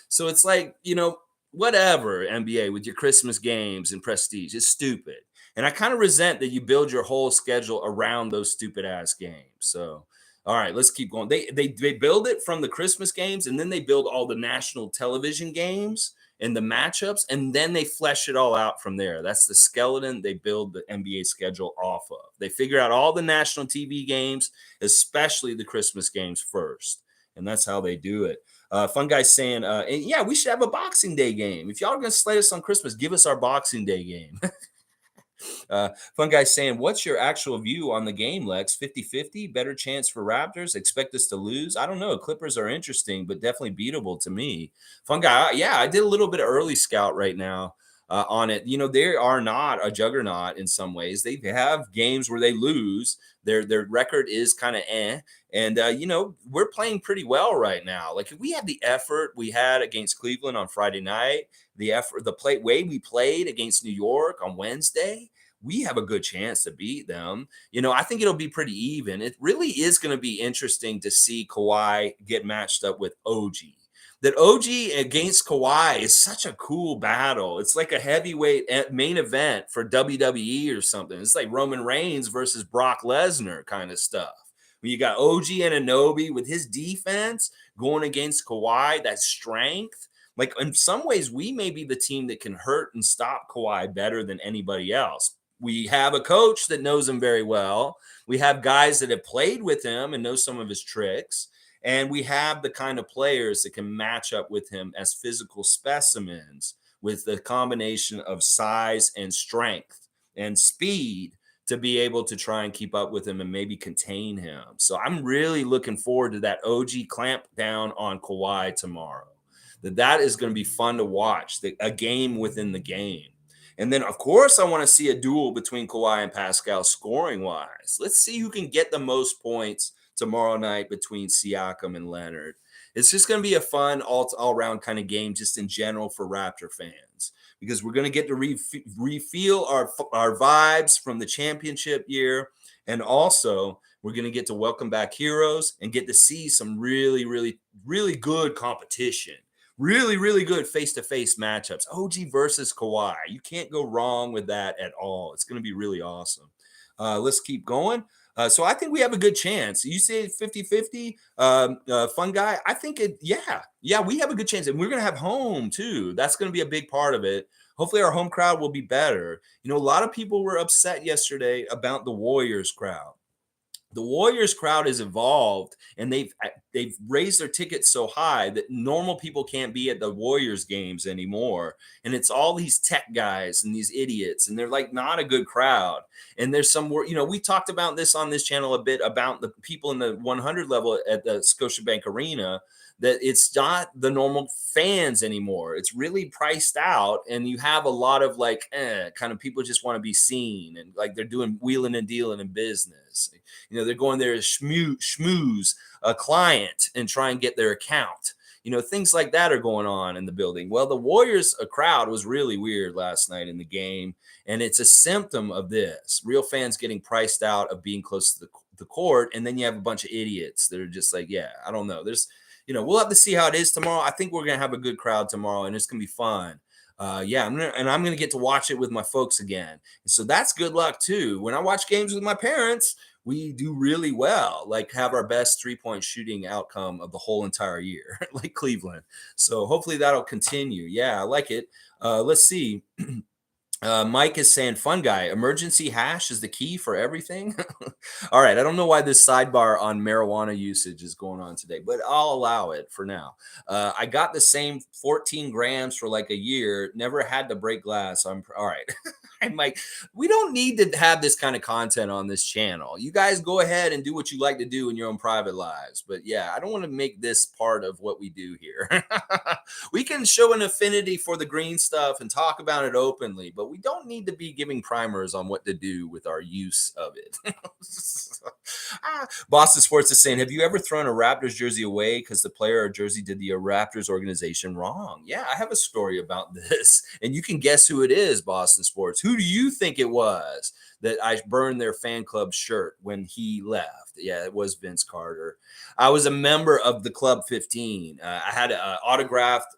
So it's like, you know, whatever, NBA, with your Christmas games and prestige. It's stupid. And I kind of resent that you build your whole schedule around those stupid ass games. So, all right, let's keep going. They build it from the Christmas games, and then they build all the national television games and the matchups, and then they flesh it all out from there. That's the skeleton they build the NBA schedule off of. They figure out all the national TV games, especially the Christmas games first. And that's how they do it. Fun guy saying, and yeah, we should have a Boxing Day game. If y'all are going to slay us on Christmas, give us our Boxing Day game. Fun guy saying, what's your actual view on the game, Lex? 50-50, better chance for Raptors? Expect us to lose? I don't know. Clippers are interesting, but definitely beatable to me. Fun guy, yeah, I did a little bit of early scout right now on it. You know, they are not a juggernaut in some ways. They have games where they lose. Their record is kind of And, you know, we're playing pretty well right now. Like, if we had the effort we had against Cleveland on Friday night, way we played against New York on Wednesday, we have a good chance to beat them. You know, I think it'll be pretty even. It really is going to be interesting to see Kawhi get matched up with OG. That OG against Kawhi is such a cool battle. It's like a heavyweight main event for WWE or something. It's like Roman Reigns versus Brock Lesnar kind of stuff. When you got OG Anunoby with his defense going against Kawhi, that strength. Like, in some ways, we may be the team that can hurt and stop Kawhi better than anybody else. We have a coach that knows him very well. We have guys that have played with him and know some of his tricks. And we have the kind of players that can match up with him as physical specimens with the combination of size and strength and speed to be able to try and keep up with him and maybe contain him. So I'm really looking forward to that OG clamp down on Kawhi tomorrow. That is going to be fun to watch, a game within the game. And then, of course, I want to see a duel between Kawhi and Pascal scoring-wise. Let's see who can get the most points tomorrow night between Siakam and Leonard. It's just going to be a fun all-around kind of game just in general for Raptor fans, because we're going to get to refeel our vibes from the championship year. And also, we're going to get to welcome back heroes and get to see some really, really, really good competition. Really, really good face-to-face matchups. OG versus Kawhi. You can't go wrong with that at all. It's going to be really awesome. Let's keep going. So I think we have a good chance. You say 50-50, fun guy. I think yeah, we have a good chance. And we're going to have home too. That's going to be a big part of it. Hopefully our home crowd will be better. A lot of people were upset yesterday about the Warriors crowd. The Warriors crowd has evolved, and they've raised their tickets so high that normal people can't be at the Warriors games anymore. And it's all these tech guys and these idiots, and they're like not a good crowd. And there's some we talked about this on this channel a bit about the people in the 100 level at the Scotiabank Arena, that it's not the normal fans anymore. It's really priced out, and you have a lot of kind of people just want to be seen, and like they're doing wheeling and dealing in business. They're going there to schmooze a client and try and get their account. Things like that are going on in the building. Well, the Warriors crowd was really weird last night in the game, and it's a symptom of this. Real fans getting priced out of being close to the court, and then you have a bunch of idiots that are just like, yeah, I don't know. We'll have to see how it is tomorrow. I think we're going to have a good crowd tomorrow, and it's going to be fun. I'm gonna get to watch it with my folks again. And so that's good luck too. When I watch games with my parents, we do really well, like have our best 3-point shooting outcome of the whole entire year, like Cleveland. So hopefully that'll continue. Yeah, I like it. Let's see. Mike is saying, fun guy, emergency hash is the key for everything. All right. I don't know why this sidebar on marijuana usage is going on today, but I'll allow it for now. I got the same 14 grams for like a year, never had to break glass. I'm all right. I'm like, we don't need to have this kind of content on this channel. You guys go ahead and do what you like to do in your own private lives. But yeah, I don't want to make this part of what we do here. We can show an affinity for the green stuff and talk about it openly, but we don't need to be giving primers on what to do with our use of it. Boston Sports is saying, have you ever thrown a Raptors jersey away because the player or jersey did the Raptors organization wrong? Yeah, I have a story about this, and you can guess who it is, Boston Sports. Who do you think it was that I burned their fan club shirt when he left? Yeah, it was Vince Carter. I was a member of the Club 15. I had an autographed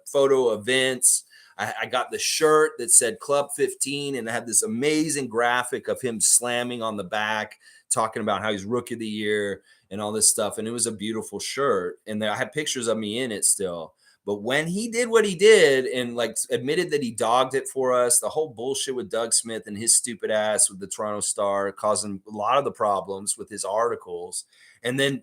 photo of Vince. I got the shirt that said Club 15, and I had this amazing graphic of him slamming on the back, talking about how he's Rookie of the Year and all this stuff. And it was a beautiful shirt. And I had pictures of me in it still. But when he did what he did and like admitted that he dogged it for us, the whole bullshit with Doug Smith and his stupid ass with the Toronto Star causing a lot of the problems with his articles. And then,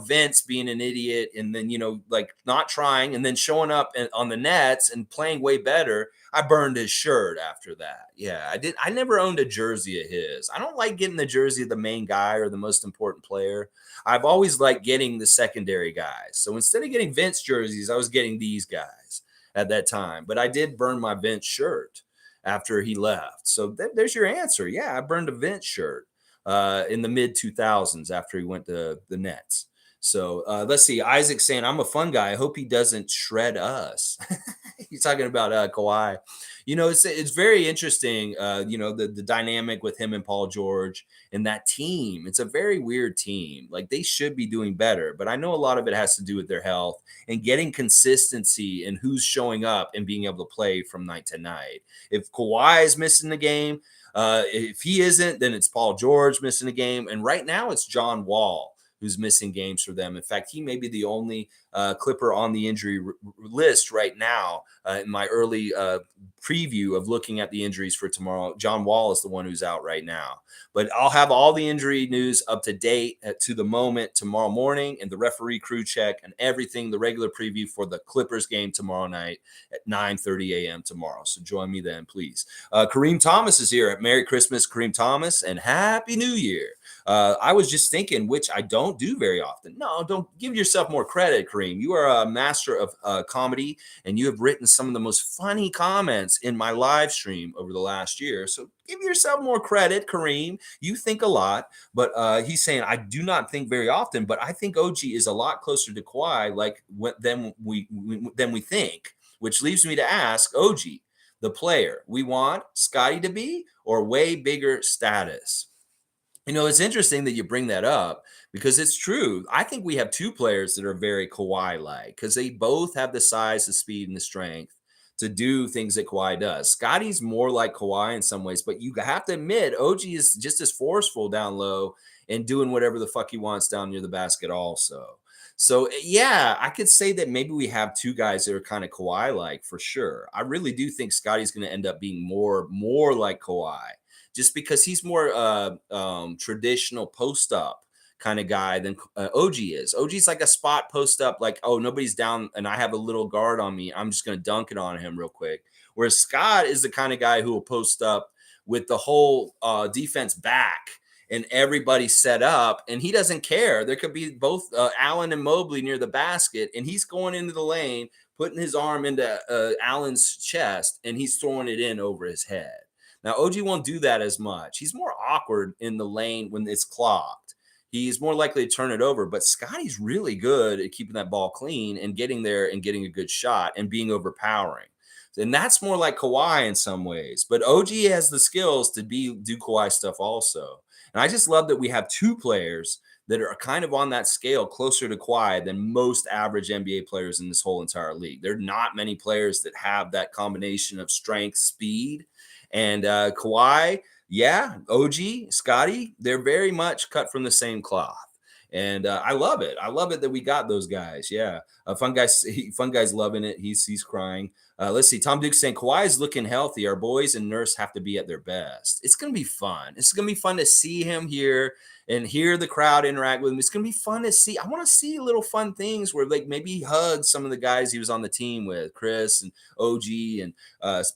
Vince being an idiot and then, like not trying and then showing up on the Nets and playing way better. I burned his shirt after that. Yeah, I did. I never owned a jersey of his. I don't like getting the jersey of the main guy or the most important player. I've always liked getting the secondary guys. So instead of getting Vince jerseys, I was getting these guys at that time. But I did burn my Vince shirt after he left. So there's your answer. Yeah, I burned a Vince shirt in the mid 2000s after he went to the Nets. So let's see. Isaac saying, I'm a fun guy. I hope he doesn't shred us. He's talking about Kawhi. It's very interesting, the dynamic with him and Paul George and that team. It's a very weird team. Like they should be doing better, but I know a lot of it has to do with their health and getting consistency and who's showing up and being able to play from night to night. If Kawhi is missing the game, if he isn't, then it's Paul George missing a game. And right now it's John Wall who's missing games for them. In fact, he may be the only Clipper on the injury list right now. In my early preview of looking at the injuries for tomorrow, John Wall is the one who's out right now. But I'll have all the injury news up to date to the moment tomorrow morning, and the referee crew check and everything, the regular preview for the Clippers game tomorrow night at 9:30 a.m. tomorrow. So join me then, please. Kareem Thomas is here. Merry Christmas, Kareem Thomas, and Happy New Year. I was just thinking, which I don't do very often. No, don't give yourself more credit, Kareem. You are a master of comedy, and you have written some of the most funny comments in my live stream over the last year. So give yourself more credit, Kareem. You think a lot, but he's saying, I do not think very often, but I think OG is a lot closer to Kawhi than we think, which leaves me to ask OG, the player we want Scottie to be or way bigger status? It's interesting that you bring that up because it's true. I think we have two players that are very Kawhi-like because they both have the size, the speed, and the strength to do things that Kawhi does. Scottie's more like Kawhi in some ways, but you have to admit OG is just as forceful down low and doing whatever the fuck he wants down near the basket also. So yeah, I could say that maybe we have two guys that are kind of Kawhi like for sure. I really do think Scottie's going to end up being more like Kawhi, just because he's more traditional post up kind of guy than OG is. OG's like a spot post up, like, oh, nobody's down and I have a little guard on me. I'm just going to dunk it on him real quick. Whereas Scott is the kind of guy who will post up with the whole defense back and everybody set up, and he doesn't care. There could be both Allen and Mobley near the basket, and he's going into the lane, putting his arm into Allen's chest, and he's throwing it in over his head. Now, OG won't do that as much. He's more awkward in the lane when it's clogged. He's more likely to turn it over, but Scottie's really good at keeping that ball clean and getting there and getting a good shot and being overpowering. And that's more like Kawhi in some ways. But OG has the skills to do Kawhi stuff also. And I just love that we have two players that are kind of on that scale closer to Kawhi than most average NBA players in this whole entire league. There are not many players that have that combination of strength, speed, and Kawhi. Yeah, OG, Scottie, they're very much cut from the same cloth. And I love it. I love it that we got those guys. Yeah, fun guys loving it. He's crying. Let's see. Tom Duke saying Kawhi is looking healthy. Our boys and Nurse have to be at their best. It's gonna be fun. It's gonna be fun to see him here and hear the crowd interact with him. It's gonna be fun to see. I want to see little fun things where like maybe he hugs some of the guys he was on the team with, Chris and OG and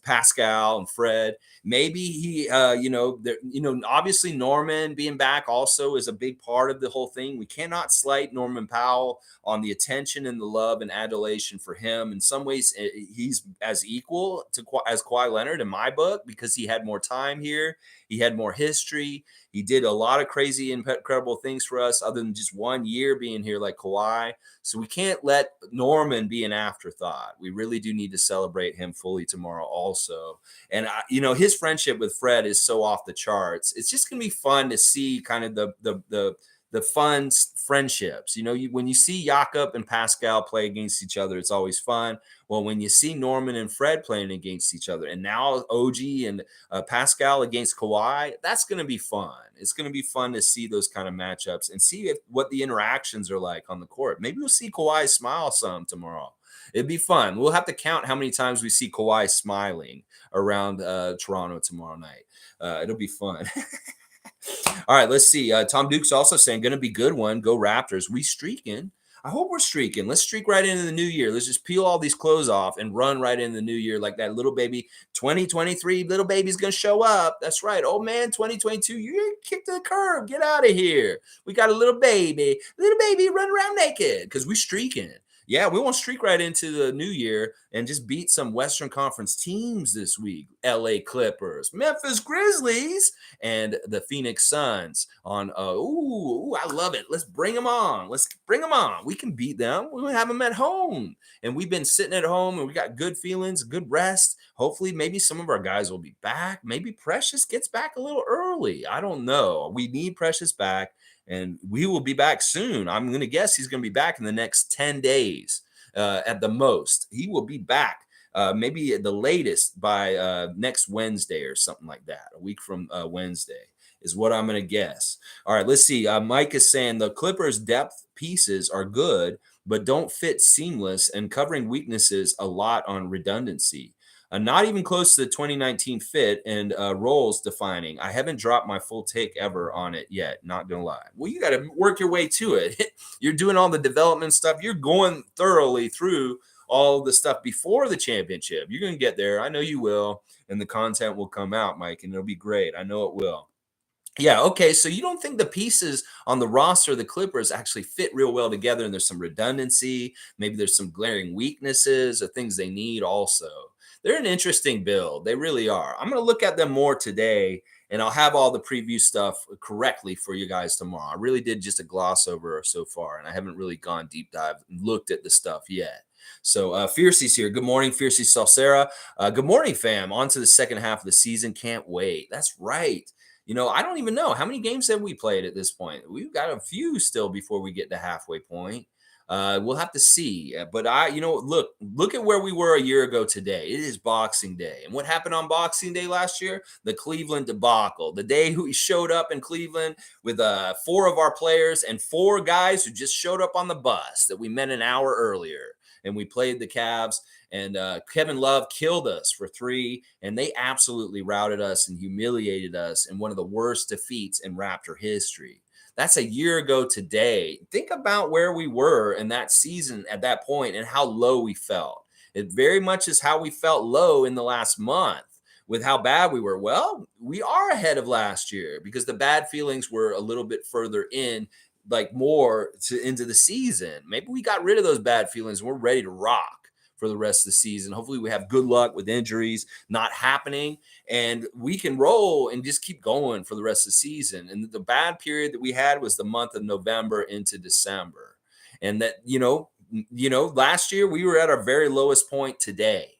Pascal and Fred. Maybe he, obviously Norman being back also is a big part of the whole thing. We cannot slight Norman Powell on the attention and the love and adulation for him. In some ways, he's as equal to as Kawhi Leonard in my book because he had more time here. He had more history. He did a lot of crazy, incredible things for us other than just 1 year being here like Kawhi. So we can't let Norman be an afterthought. We really do need to celebrate him fully tomorrow also. And, his friendship with Fred is so off the charts. It's just going to be fun to see kind of the fun friendships. When you see Jakob and Pascal play against each other, it's always fun. Well, when you see Norman and Fred playing against each other, and now OG and Pascal against Kawhi, that's going to be fun. It's going to be fun to see those kind of matchups and see what the interactions are like on the court. Maybe we'll see Kawhi smile some tomorrow. It'd be fun. We'll have to count how many times we see Kawhi smiling around Toronto tomorrow night. It'll be fun. All right, let's see. Tom Duke's also saying, going to be good one. Go Raptors. We streaking. I hope we're streaking. Let's streak right into the new year. Let's just peel all these clothes off and run right into the new year like that little baby. 2023 little baby's going to show up. That's right. Oh, man, 2022, you kicked to the curb. Get out of here. We got a little baby running around naked because we streaking. Yeah, we want to streak right into the new year and just beat some Western Conference teams this week. LA Clippers, Memphis Grizzlies, and the Phoenix Suns on, I love it. Let's bring them on. We can beat them. We have them at home. And we've been sitting at home and we got good feelings, good rest. Hopefully, maybe some of our guys will be back. Maybe Precious gets back a little early. I don't know. We need Precious back. And we will be back soon. I'm going to guess he's going to be back in the next 10 days at the most. He will be back maybe at the latest by next Wednesday or something like that. A week from Wednesday is what I'm going to guess. All right, let's see. Mike is saying the Clippers' depth pieces are good, but don't fit seamless and covering weaknesses a lot on redundancy. Not even close to the 2019 fit and roles defining. I haven't dropped my full take ever on it yet. Not going to lie. Well, you got to work your way to it. You're doing all the development stuff. You're going thoroughly through all the stuff before the championship. You're going to get there. I know you will. And the content will come out, Mike, and it'll be great. I know it will. Yeah, okay. So you don't think the pieces on the roster of the Clippers actually fit real well together and there's some redundancy, maybe there's some glaring weaknesses or things they need also. They're an interesting build. They really are. I'm going to look at them more today and I'll have all the preview stuff correctly for you guys tomorrow. I really did just a gloss over so far and I haven't really gone deep dive and looked at the stuff yet. So Fiercey's here. Good morning, Fiercey Salsera. Good morning, fam. On to the second half of the season. Can't wait. That's right. I don't even know. How many games have we played at this point? We've got a few still before we get to halfway point. We'll have to see. But look at where we were a year ago today. It is Boxing Day. And what happened on Boxing Day last year? The Cleveland debacle. The day we showed up in Cleveland with 4 of our players and 4 guys who just showed up on the bus that we met an hour earlier. And we played the Cavs. And Kevin Love killed us for 3. And they absolutely routed us and humiliated us in one of the worst defeats in Raptor history. That's a year ago today. Think about where we were in that season at that point and how low we felt. It very much is how we felt low in the last month with how bad we were. Well, we are ahead of last year because the bad feelings were a little bit further in, like more into the season. Maybe we got rid of those bad feelings and we're ready to rock for the rest of the season. Hopefully we have good luck with injuries not happening and we can roll and just keep going for the rest of the season. And the bad period that we had was the month of November into December. And that, last year we were at our very lowest point today.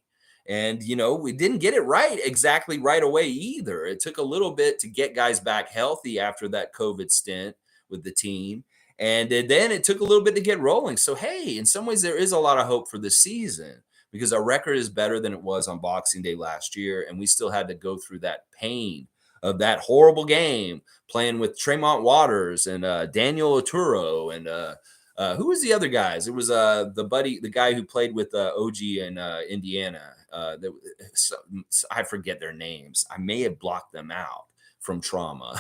And, we didn't get it right exactly right away either. It took a little bit to get guys back healthy after that COVID stint with the team. And then it took a little bit to get rolling. So, hey, in some ways, there is a lot of hope for this season because our record is better than it was on Boxing Day last year. And we still had to go through that pain of that horrible game playing with Tremont Waters and Daniel Oturo. And who was the other guys? It was the guy who played with OG in Indiana. I forget their names. I may have blocked them out from trauma.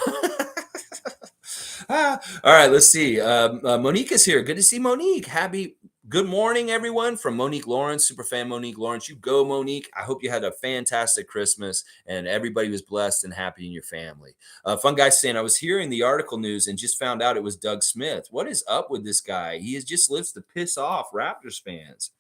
All right, let's see. Monique is here. Good to see Monique. Good morning, everyone, from Monique Lawrence, superfan Monique Lawrence. You go, Monique. I hope you had a fantastic Christmas and everybody was blessed and happy in your family. Fun guy saying, I was hearing the article news and just found out it was Doug Smith. What is up with this guy? He just lives to piss off Raptors fans.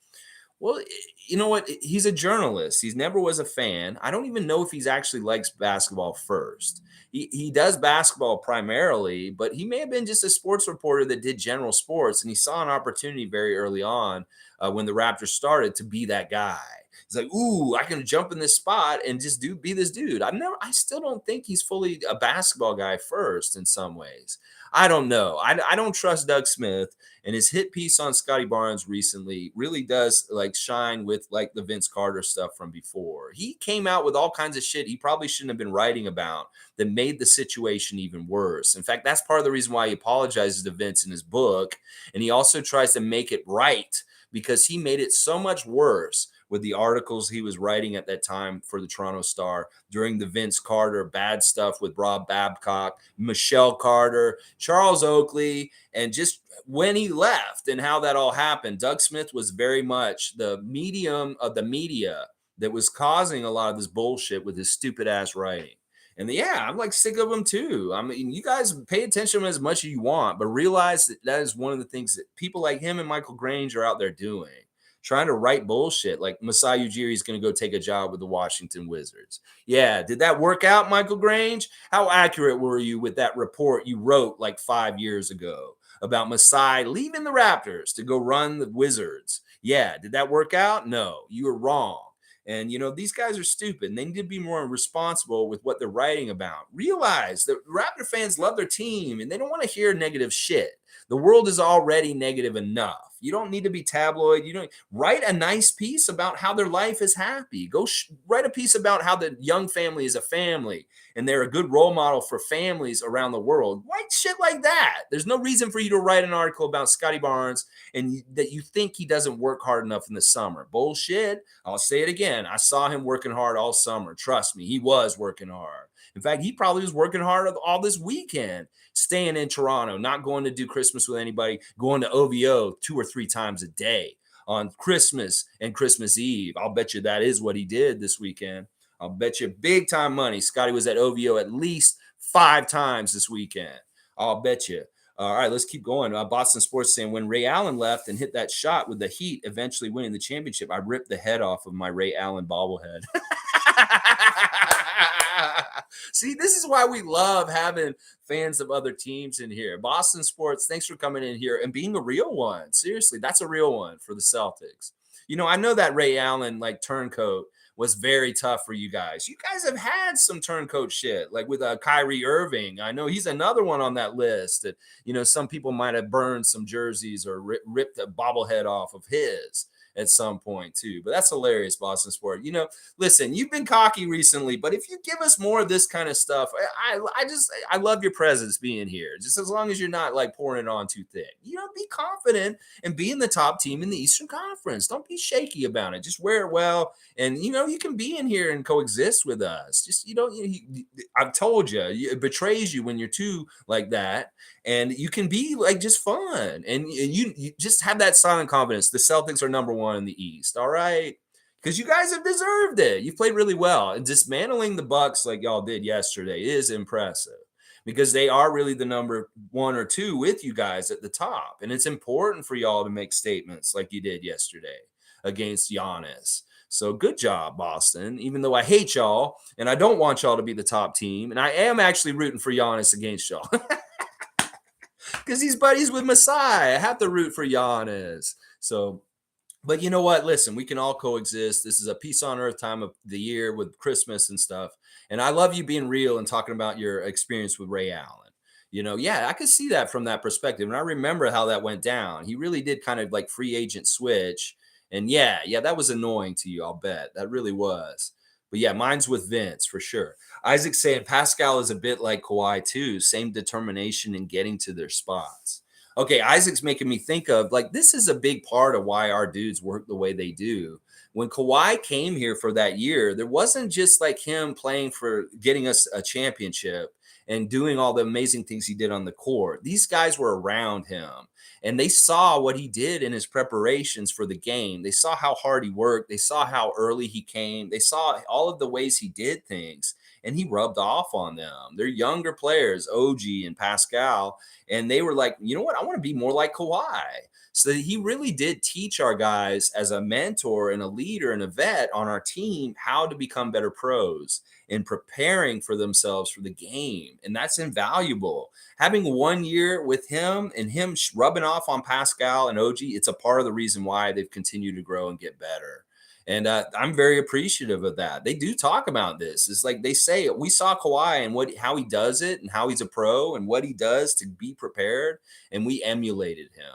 Well, you know what? He's a journalist. He never was a fan. I don't even know if he's actually likes basketball first. He does basketball primarily, but he may have been just a sports reporter that did general sports, and he saw an opportunity very early on when the Raptors started to be that guy. He's like, ooh, I can jump in this spot and just be this dude. I still don't think he's fully a basketball guy first in some ways. I don't know. I don't trust Doug Smith, and his hit piece on Scottie Barnes recently really does like shine with like the Vince Carter stuff from before. He came out with all kinds of shit he probably shouldn't have been writing about that made the situation even worse. In fact, that's part of the reason why he apologizes to Vince in his book, and he also tries to make it right because he made it so much worse with the articles he was writing at that time for the Toronto Star during the Vince Carter bad stuff with Rob Babcock, Michelle Carter, Charles Oakley, and just when he left and how that all happened. Doug Smith was very much the medium of the media that was causing a lot of this bullshit with his stupid ass writing. And yeah, I'm like sick of him too. I mean, you guys pay attention to him as much as you want, but realize that is one of the things that people like him and Michael Grange are out there doing. Trying to write bullshit like Masai Ujiri is going to go take a job with the Washington Wizards. Yeah, did that work out, Michael Grange? How accurate were you with that report you wrote like 5 years ago about Masai leaving the Raptors to go run the Wizards? Yeah, did that work out? No, you were wrong. And, these guys are stupid and they need to be more responsible with what they're writing about. Realize that Raptor fans love their team and they don't want to hear negative shit. The world is already negative enough. You don't need to be tabloid. You don't write a nice piece about how their life is happy. Go write a piece about how the young family is a family and they're a good role model for families around the world. Write shit like that. There's no reason for you to write an article about Scottie Barnes and that you think he doesn't work hard enough in the summer. Bullshit. I'll say it again. I saw him working hard all summer. Trust me, he was working hard. In fact, he probably was working hard all this weekend, staying in Toronto, not going to do Christmas with anybody, going to OVO 2 or 3 times a day on Christmas and Christmas Eve. I'll bet you that is what he did this weekend. I'll bet you big time money. Scottie was at OVO at least 5 times this weekend. I'll bet you. All right, let's keep going. Boston Sports saying, when Ray Allen left and hit that shot with the Heat, eventually winning the championship, I ripped the head off of my Ray Allen bobblehead. See, this is why we love having fans of other teams in here. Boston Sports, thanks for coming in here and being a real one. Seriously, that's a real one for the Celtics. I know that Ray Allen, like turncoat, was very tough for you guys. You guys have had some turncoat shit, like with Kyrie Irving. I know he's another one on that list that, some people might have burned some jerseys or ripped a bobblehead off of his at some point too. But that's hilarious, Boston Sport. Listen, you've been cocky recently, but if you give us more of this kind of stuff, I love your presence being here. Just as long as you're not like pouring it on too thick. Be confident and be in the top team in the Eastern Conference. Don't be shaky about it. Just wear it well, and you can be in here and coexist with us. Just I've told you, it betrays you when you're too like that. And you can be like just fun, and you just have that silent confidence. The Celtics are number one in the East, all right? Because you guys have deserved it. You've played really well, and dismantling the Bucks like y'all did yesterday is impressive because they are really the number one or two with you guys at the top, and it's important for y'all to make statements like you did yesterday against Giannis. So good job, Boston, even though I hate y'all and I don't want y'all to be the top team, and I am actually rooting for Giannis against y'all. Because he's buddies with Masai. I have to root for Giannis. So, but you know what? Listen, we can all coexist. This is a peace on earth time of the year with Christmas and stuff. And I love you being real and talking about your experience with Ray Allen. I could see that from that perspective. And I remember how that went down. He really did kind of like free agent switch. And yeah, that was annoying to you, I'll bet. That really was. But yeah, mine's with Vince for sure. Isaac saying Pascal is a bit like Kawhi too. Same determination in getting to their spots. Okay, Isaac's making me think of like this is a big part of why our dudes work the way they do. When Kawhi came here for that year, there wasn't just like him playing for getting us a championship and doing all the amazing things he did on the court. These guys were around him. And they saw what he did in his preparations for the game. They saw how hard he worked. They saw how early he came. They saw all of the ways he did things, and he rubbed off on them. They're younger players, OG and Pascal, and they were like, you know what? I want to be more like Kawhi. So he really did teach our guys as a mentor and a leader and a vet on our team how to become better pros and preparing for themselves for the game. And that's invaluable. Having 1 year with him and him rubbing off on Pascal and OG, it's a part of the reason why they've continued to grow and get better. And I'm very appreciative of that. They do talk about this. It's like they say, we saw Kawhi and how he does it and how he's a pro and what he does to be prepared. And we emulated him.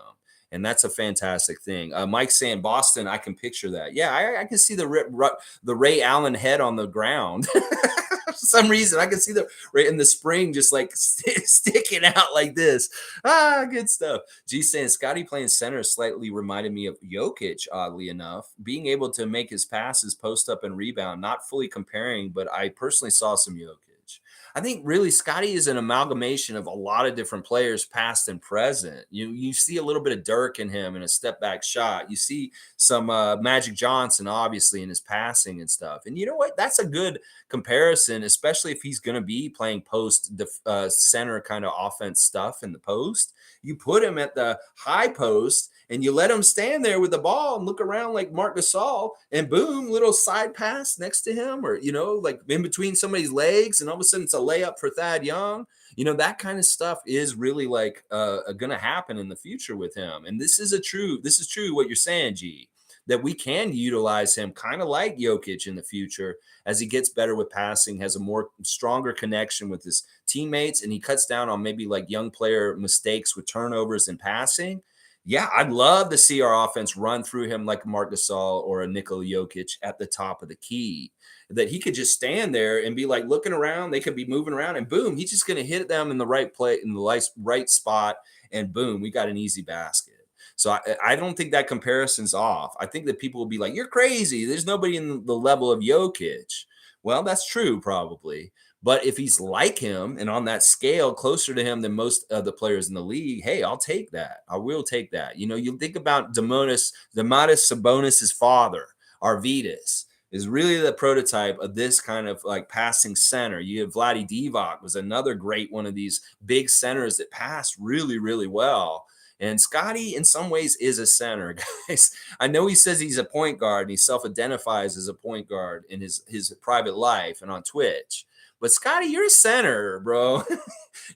And that's a fantastic thing. Mike's saying Boston, I can picture that. Yeah, I can see the Ray Allen head on the ground. For some reason, I can see right in the spring just like sticking out like this. Good stuff. G saying Scottie playing center slightly reminded me of Jokic, oddly enough. Being able to make his passes, post up, and rebound, not fully comparing, but I personally saw some Jokic. I think really Scottie is an amalgamation of a lot of different players, past and present. You see a little bit of Dirk in him in a step back shot. You see some Magic Johnson, obviously, in his passing and stuff. And you know what? That's a good comparison, especially if he's going to be playing post center kind of offense stuff in the post. You put him at the high post and you let him stand there with the ball and look around like Marc Gasol, and boom, little side pass next to him, or, like in between somebody's legs, and all of a sudden it's a layup for Thad Young. That kind of stuff is really like going to happen in the future with him. And this is true what you're saying, G, that we can utilize him kind of like Jokic in the future as he gets better with passing, has a more stronger connection with his teammates, and he cuts down on maybe like young player mistakes with turnovers and passing. Yeah, I'd love to see our offense run through him like Marc Gasol or a Nikola Jokic at the top of the key, that he could just stand there and be like looking around. They could be moving around and boom, he's just going to hit them in the right play, in the right spot. And boom, we got an easy basket. So I don't think that comparison's off. I think that people will be like, you're crazy. There's nobody in the level of Jokic. Well, that's true probably. But if he's like him and on that scale closer to him than most of the players in the league, hey, I'll take that. I will take that. You think about Domantas Sabonis' father, Arvydas, is really the prototype of this kind of like passing center. You have Vlade Divac was another great one of these big centers that passed really, really well. And Scottie, in some ways, is a center, guys. I know he says he's a point guard and he self-identifies as a point guard in his private life and on Twitch. But Scottie, you're a center, bro.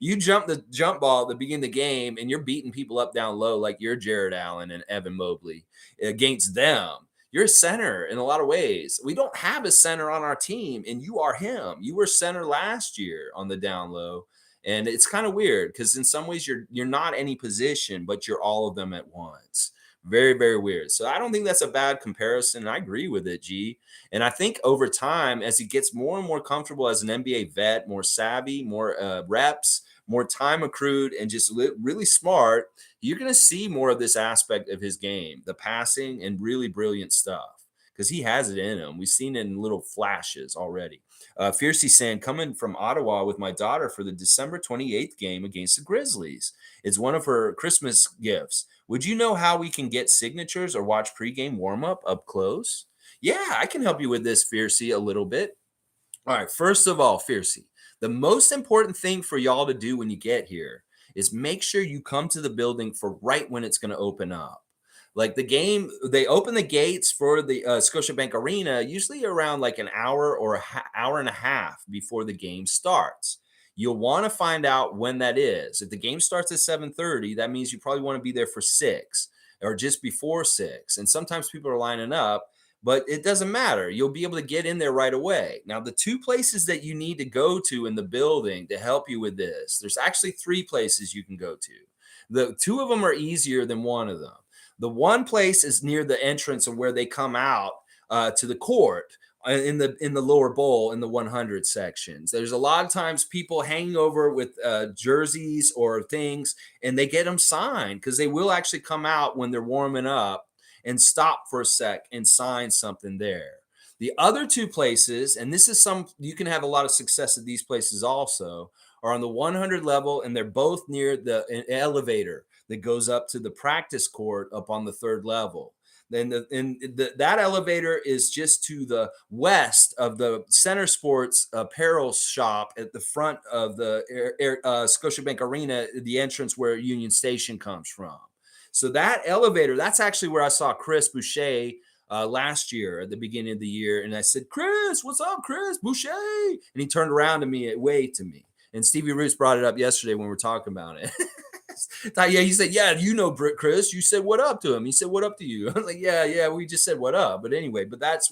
You jump the jump ball at the beginning of the game and you're beating people up down low like you're Jared Allen and Evan Mobley against them. You're a center in a lot of ways. We don't have a center on our team, and you are him. You were center last year on the down low. And it's kind of weird because in some ways you're not any position, but you're all of them at once. Very, very weird. So I don't think that's a bad comparison. I agree with it, G. And I think over time, as he gets more and more comfortable as an NBA vet, more savvy, more reps, more time accrued, and just really smart, you're going to see more of this aspect of his game, the passing and really brilliant stuff, because he has it in him. We've seen it in little flashes already. Fiercey saying, coming from Ottawa with my daughter for the December 28th game against the Grizzlies. It's one of her Christmas gifts. Would you know how we can get signatures or watch pregame warm-up up close? Yeah, I can help you with this, Fiercey, a little bit. All right, first of all, Fiercey, the most important thing for y'all to do when you get here is make sure you come to the building for right when it's going to open up. Like the game, they open the gates for the Scotiabank Arena usually around like an hour or hour and a half before the game starts. You'll want to find out when that is. If the game starts at 7:30, that means you probably want to be there for 6 or just before 6. And sometimes people are lining up, but it doesn't matter. You'll be able to get in there right away. Now, the 2 places that you need to go to in the building to help you with this, there's actually 3 places you can go to. The 2 of them are easier than one of them. The one place is near the entrance of where they come out to the court in the lower bowl in the 100 sections. There's a lot of times people hanging over with jerseys or things, and they get them signed because they will actually come out when they're warming up and stop for a sec and sign something there. The other 2 places, and this is you can have a lot of success at these places also, are on the 100 level, and they're both near the elevator that goes up to the practice court up on the 3rd level. Then that elevator is just to the west of the Center Sports apparel shop at the front of the Scotiabank Arena, the entrance where Union Station comes from. So that elevator, that's actually where I saw Chris Boucher last year at the beginning of the year. And I said, Chris, what's up, Chris Boucher? And he turned around to me and waved to me. And Stevie Roots brought it up yesterday when we were talking about it. Yeah, he said, yeah, you know, Chris, you said what up to him. He said, what up to you? I'm like, yeah, we just said what up. But anyway, that's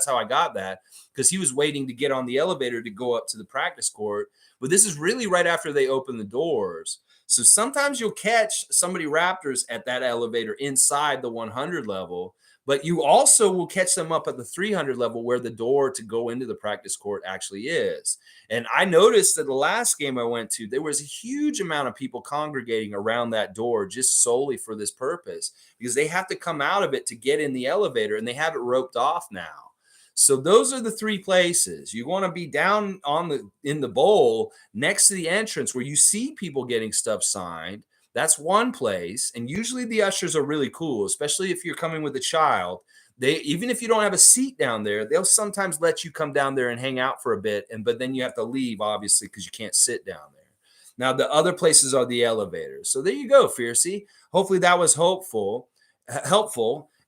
how I got that, because he was waiting to get on the elevator to go up to the practice court. But this is really right after they open the doors. So sometimes you'll catch somebody Raptors at that elevator inside the 100 level, but you also will catch them up at the 300 level where the door to go into the practice court actually is. And I noticed that the last game I went to, there was a huge amount of people congregating around that door just solely for this purpose, because they have to come out of it to get in the elevator, and they have it roped off now. So those are the 3 places. You want to be down in the bowl next to the entrance where you see people getting stuff signed. That's one place. And usually the ushers are really cool, especially if you're coming with a child. Even if you don't have a seat down there, they'll sometimes let you come down there and hang out for a bit. But then you have to leave, obviously, because you can't sit down there. Now, the other places are the elevators. So there you go, Fiercey. Hopefully that was helpful.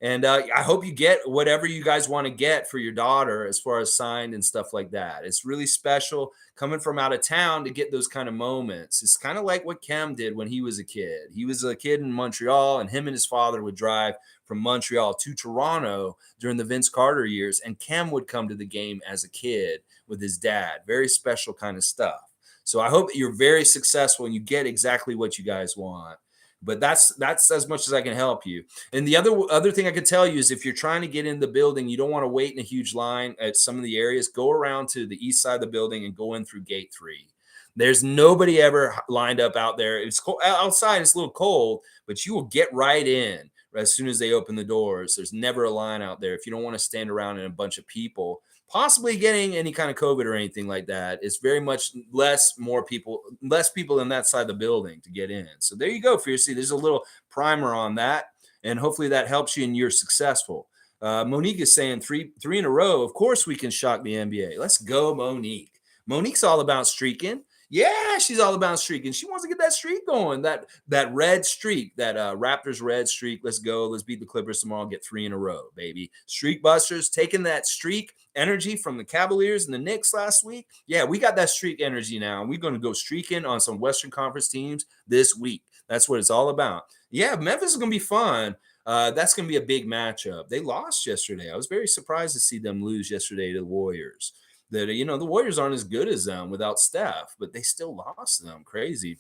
And I hope you get whatever you guys want to get for your daughter as far as signed and stuff like that. It's really special coming from out of town to get those kind of moments. It's kind of like what Kem did when he was a kid. He was a kid in Montreal, and him and his father would drive from Montreal to Toronto during the Vince Carter years, and Kem would come to the game as a kid with his dad. Very special kind of stuff. So I hope that you're very successful and you get exactly what you guys want. But that's as much as I can help you. And the other thing I could tell you is, if you're trying to get in the building, you don't want to wait in a huge line at some of the areas. Go around to the east side of the building and go in through gate 3. There's nobody ever lined up out there. It's cold outside. It's a little cold, but you will get right in as soon as they open the doors. There's never a line out there if you don't want to stand around in a bunch of people, possibly getting any kind of COVID or anything like that. It's very much less people in that side of the building to get in. So there you go, Fiercey. There's a little primer on that, and hopefully that helps you and you're successful. Monique is saying three in a row. Of course we can shock the NBA. Let's go, Monique. Monique's all about streaking. Yeah, she's all about streaking. She wants to get that streak going, that red streak, that Raptors red streak. Let's go. Let's beat the Clippers tomorrow. Get 3 in a row, baby. Streak busters, taking that streak energy from the Cavaliers and the Knicks last week. Yeah, we got that streak energy now. We're going to go streaking on some Western Conference teams this week. That's what it's all about. Yeah, Memphis is going to be fun. That's going to be a big matchup. They lost yesterday. I was very surprised to see them lose yesterday to the Warriors. That the Warriors aren't as good as them without Steph, but they still lost them. Crazy.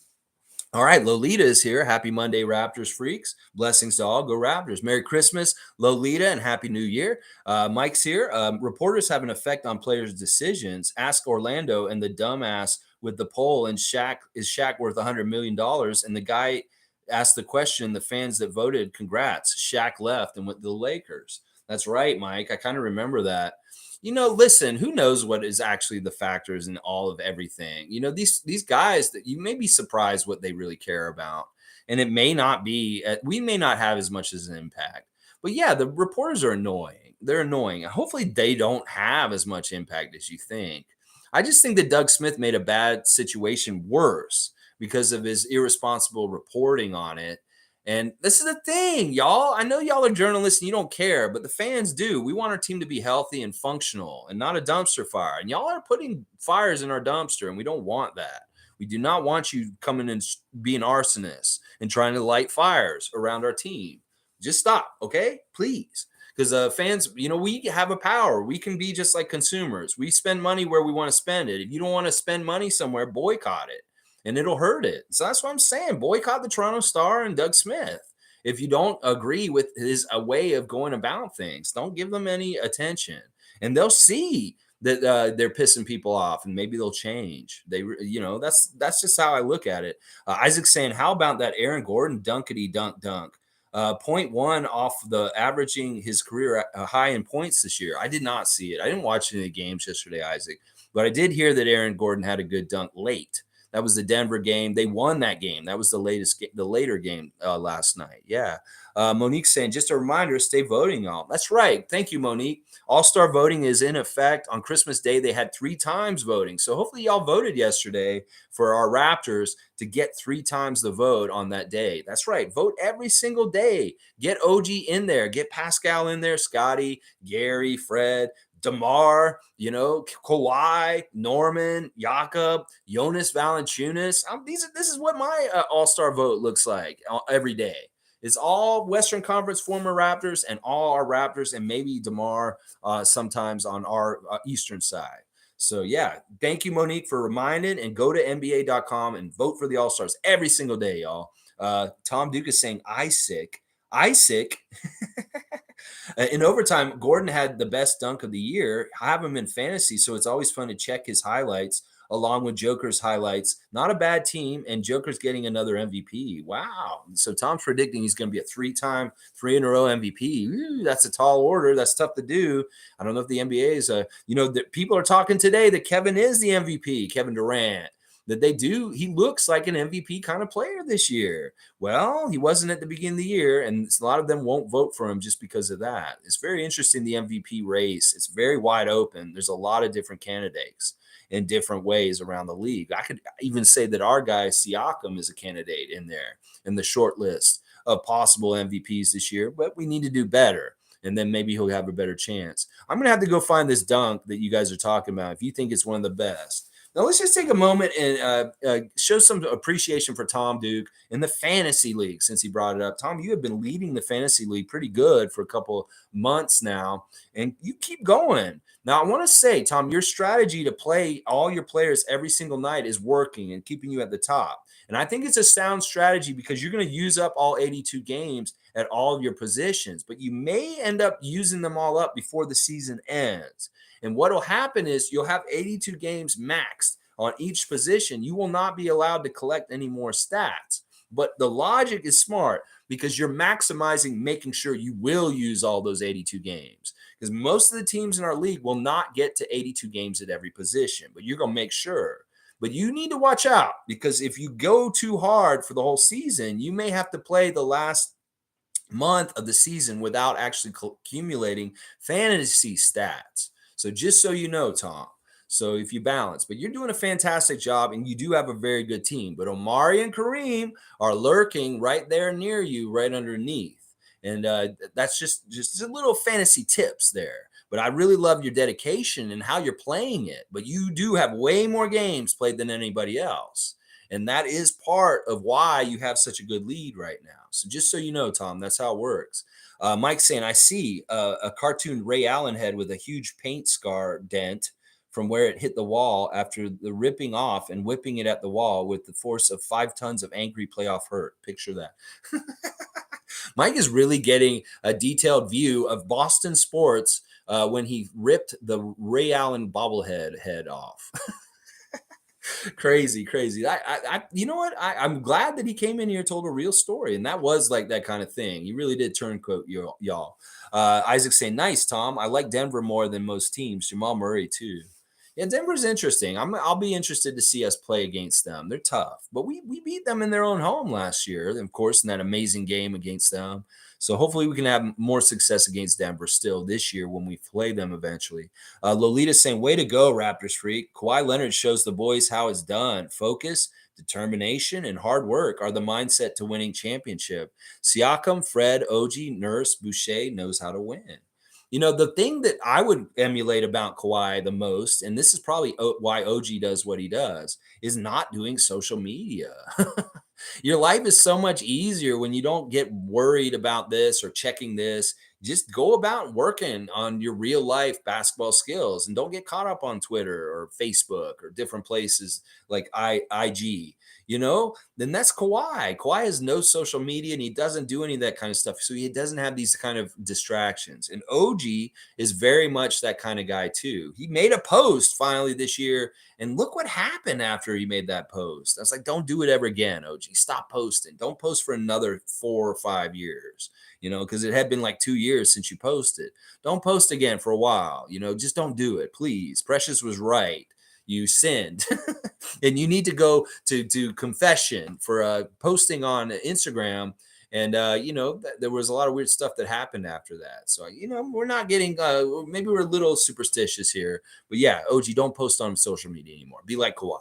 All right, Lolita is here. Happy Monday, Raptors freaks. Blessings to all. Go Raptors. Merry Christmas, Lolita, and Happy New Year. Mike's here. Reporters have an effect on players' decisions. Ask Orlando and the dumbass with the poll, and Shaq, is Shaq worth $100 million? And the guy asked the question, the fans that voted, congrats. Shaq left and went to the Lakers. That's right, Mike. I kind of remember that. Listen, who knows what is actually the factors in all of everything? These guys that you may be surprised what they really care about. And it may not be, we may not have as much as an impact. But yeah, the reporters are annoying. They're annoying. Hopefully they don't have as much impact as you think. I just think that Doug Smith made a bad situation worse because of his irresponsible reporting on it. And this is the thing, y'all. I know y'all are journalists and you don't care, but the fans do. We want our team to be healthy and functional and not a dumpster fire. And y'all are putting fires in our dumpster, and we don't want that. We do not want you coming and being arsonists and trying to light fires around our team. Just stop, okay? Please. Because fans, we have a power. We can be just like consumers. We spend money where we want to spend it. If you don't want to spend money somewhere, boycott it. And it'll hurt it. So that's what I'm saying. Boycott the Toronto Star and Doug Smith. If you don't agree with his way of going about things, don't give them any attention. And they'll see that they're pissing people off, and maybe they'll change. That's just how I look at it. Isaac's saying, how about that Aaron Gordon dunkety dunk? 0.1 off the averaging his career high in points this year. I did not see it. I didn't watch any of the games yesterday, Isaac, but I did hear that Aaron Gordon had a good dunk late. That was the Denver game. They won that game. That was the later game last night. Yeah. Monique's saying, just a reminder, stay voting, y'all. That's right. Thank you, Monique. All-Star voting is in effect. On Christmas Day, they had 3 times voting. So hopefully y'all voted yesterday for our Raptors to get 3 times the vote on that day. That's right. Vote every single day. Get OG in there. Get Pascal in there, Scottie, Gary, Fred, Demar, Kawhi, Norman, Jakob, Jonas Valanciunas. This is what my all-star vote looks like every day. It's all Western Conference former Raptors and all our Raptors, and maybe DeMar sometimes on our Eastern side. So, yeah, thank you, Monique, for reminding, and go to NBA.com and vote for the All-Stars every single day, y'all. Tom Duke is saying, Isaac. In overtime, Gordon had the best dunk of the year. I have him in fantasy, so it's always fun to check his highlights along with Joker's highlights. Not a bad team, and Joker's getting another MVP. Wow. So Tom's predicting he's going to be a 3-time, 3-in-a-row MVP. Ooh, that's a tall order. That's tough to do. I don't know if the NBA is, people are talking today that Kevin is the MVP, Kevin Durant. That he looks like an MVP kind of player this year. Well, he wasn't at the beginning of the year, and a lot of them won't vote for him just because of that. It's very interesting, the MVP race. It's very wide open. There's a lot of different candidates in different ways around the league. I could even say that our guy, Siakam, is a candidate in there in the short list of possible MVPs this year, but we need to do better. And then maybe he'll have a better chance. I'm going to have to go find this dunk that you guys are talking about if you think it's one of the best. Now, let's just take a moment and show some appreciation for Tom Duke in the fantasy league since he brought it up. Tom, you have been leading the fantasy league pretty good for a couple months now, and you keep going. Now, I want to say, Tom, your strategy to play all your players every single night is working and keeping you at the top. And I think it's a sound strategy because you're going to use up all 82 games at all of your positions, but you may end up using them all up before the season ends. And what will happen is you'll have 82 games maxed on each position. You will not be allowed to collect any more stats. But the logic is smart because you're maximizing making sure you will use all those 82 games. Because most of the teams in our league will not get to 82 games at every position, but you're going to make sure. But you need to watch out because if you go too hard for the whole season, you may have to play the last month of the season without actually accumulating fantasy stats. So just so you know, Tom, so if you balance, but you're doing a fantastic job and you do have a very good team, but Omari and Kareem are lurking right there near you, right underneath. And that's just a little fantasy tips there. But I really love your dedication and how you're playing it. But you do have way more games played than anybody else. And that is part of why you have such a good lead right now. So just so you know, Tom, that's how it works. Mike's saying, I see a cartoon Ray Allen head with a huge paint scar dent from where it hit the wall after the ripping off and whipping it at the wall with the force of 5 tons of angry playoff hurt. Picture that. Mike is really getting a detailed view of Boston sports when he ripped the Ray Allen bobblehead head off. Crazy, crazy. You know what? I'm glad that he came in here and told a real story, and that was like that kind of thing. He really did turncoat y'all. Isaac saying, "Nice, Tom. I like Denver more than most teams. Jamal Murray too." Yeah, Denver's interesting. I'll be interested to see us play against them. They're tough, but we beat them in their own home last year, of course, in that amazing game against them. So hopefully we can have more success against Denver still this year when we play them eventually. Lolita saying, way to go, Raptors freak. Kawhi Leonard shows the boys how it's done. Focus, determination, and hard work are the mindset to winning championship. Siakam, Fred, OG, Nurse, Boucher knows how to win. You know, the thing that I would emulate about Kawhi the most, and this is probably why OG does what he does, is not doing social media. Your life is so much easier when you don't get worried about this or checking this. Just go about working on your real life basketball skills and don't get caught up on Twitter or Facebook or different places like IG. You know, then that's Kawhi. Kawhi has no social media and he doesn't do any of that kind of stuff. So he doesn't have these kind of distractions. And OG is very much that kind of guy too. He made a post finally this year, and look what happened after he made that post. I was like, don't do it ever again, OG. Stop posting. Don't post for another 4 or 5 years, you know, because it had been like 2 years since you posted. Don't post again for a while, you know, just don't do it, please. Precious was right. You sinned and you need to go to confession for posting on Instagram. And, you know, there was a lot of weird stuff that happened after that. So, you know, we're not getting, maybe we're a little superstitious here, but yeah, OG, don't post on social media anymore. Be like Kawhi.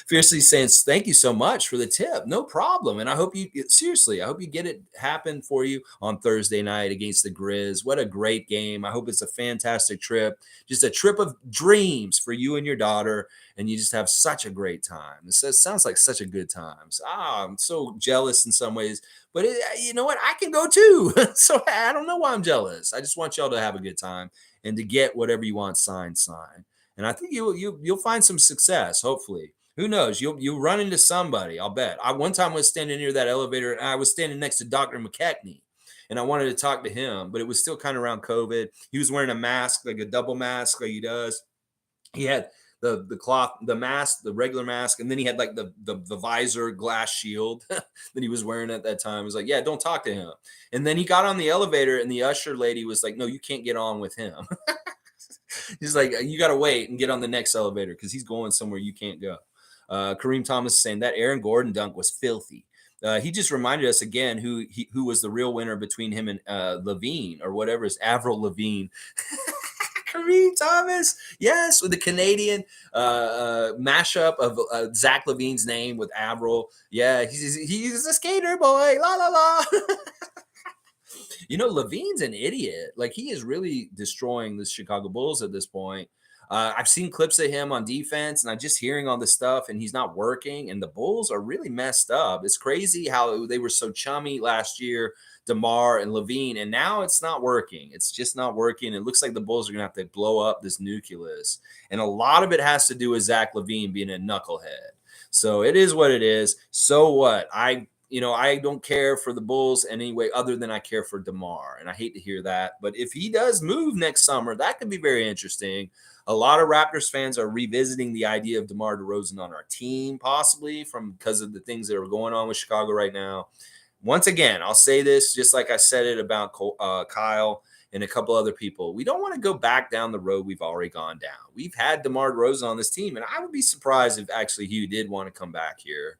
Fiercely saying, thank you so much for the tip. No problem. And I hope you, seriously, I hope you get it happen for you on Thursday night against the Grizz. What a great game. I hope it's a fantastic trip. Just a trip of dreams for you and your daughter. And you just have such a great time. It sounds like such a good time. So, I'm so jealous in some ways. But you know what? I can go too. So I don't know why I'm jealous. I just want y'all to have a good time and to get whatever you want signed. And I think you'll find some success, hopefully. Who knows? You'll run into somebody. I'll bet. I one time was standing near that elevator, and I was standing next to Dr. McKechnie, and I wanted to talk to him, but it was still kind of around COVID. He was wearing a mask, like a double mask, like he does. He had the cloth, the mask, the regular mask, and then he had like the visor glass shield that he was wearing at that time. I was like, yeah, don't talk to him. And then he got on the elevator, and the usher lady was like, no, you can't get on with him. He's like, you got to wait and get on the next elevator because he's going somewhere you can't go. Kareem Thomas is saying that Aaron Gordon dunk was filthy. He just reminded us again who was the real winner between him and Levine or whatever is Avril Lavigne. Kareem Thomas, yes, with the Canadian mashup of Zach Levine's name with Avril. Yeah, he's a skater boy. La la la. You know, Levine's an idiot. Like, he is really destroying the Chicago Bulls at this point. I've seen clips of him on defense, and I'm just hearing all this stuff, and he's not working, and the Bulls are really messed up. It's crazy how they were so chummy last year, Demar and Levine, and now it's not working. It's just not working. It looks like the Bulls are going to have to blow up this nucleus, and a lot of it has to do with Zach Levine being a knucklehead. So it is what it is. So what? I don't care for the Bulls anyway, other than I care for DeMar, and I hate to hear that. But if he does move next summer, that could be very interesting. A lot of Raptors fans are revisiting the idea of DeMar DeRozan on our team, possibly because of the things that are going on with Chicago right now. Once again, I'll say this, just like I said it about Kyle and a couple other people. We don't want to go back down the road we've already gone down. We've had DeMar DeRozan on this team, and I would be surprised if actually he did want to come back here.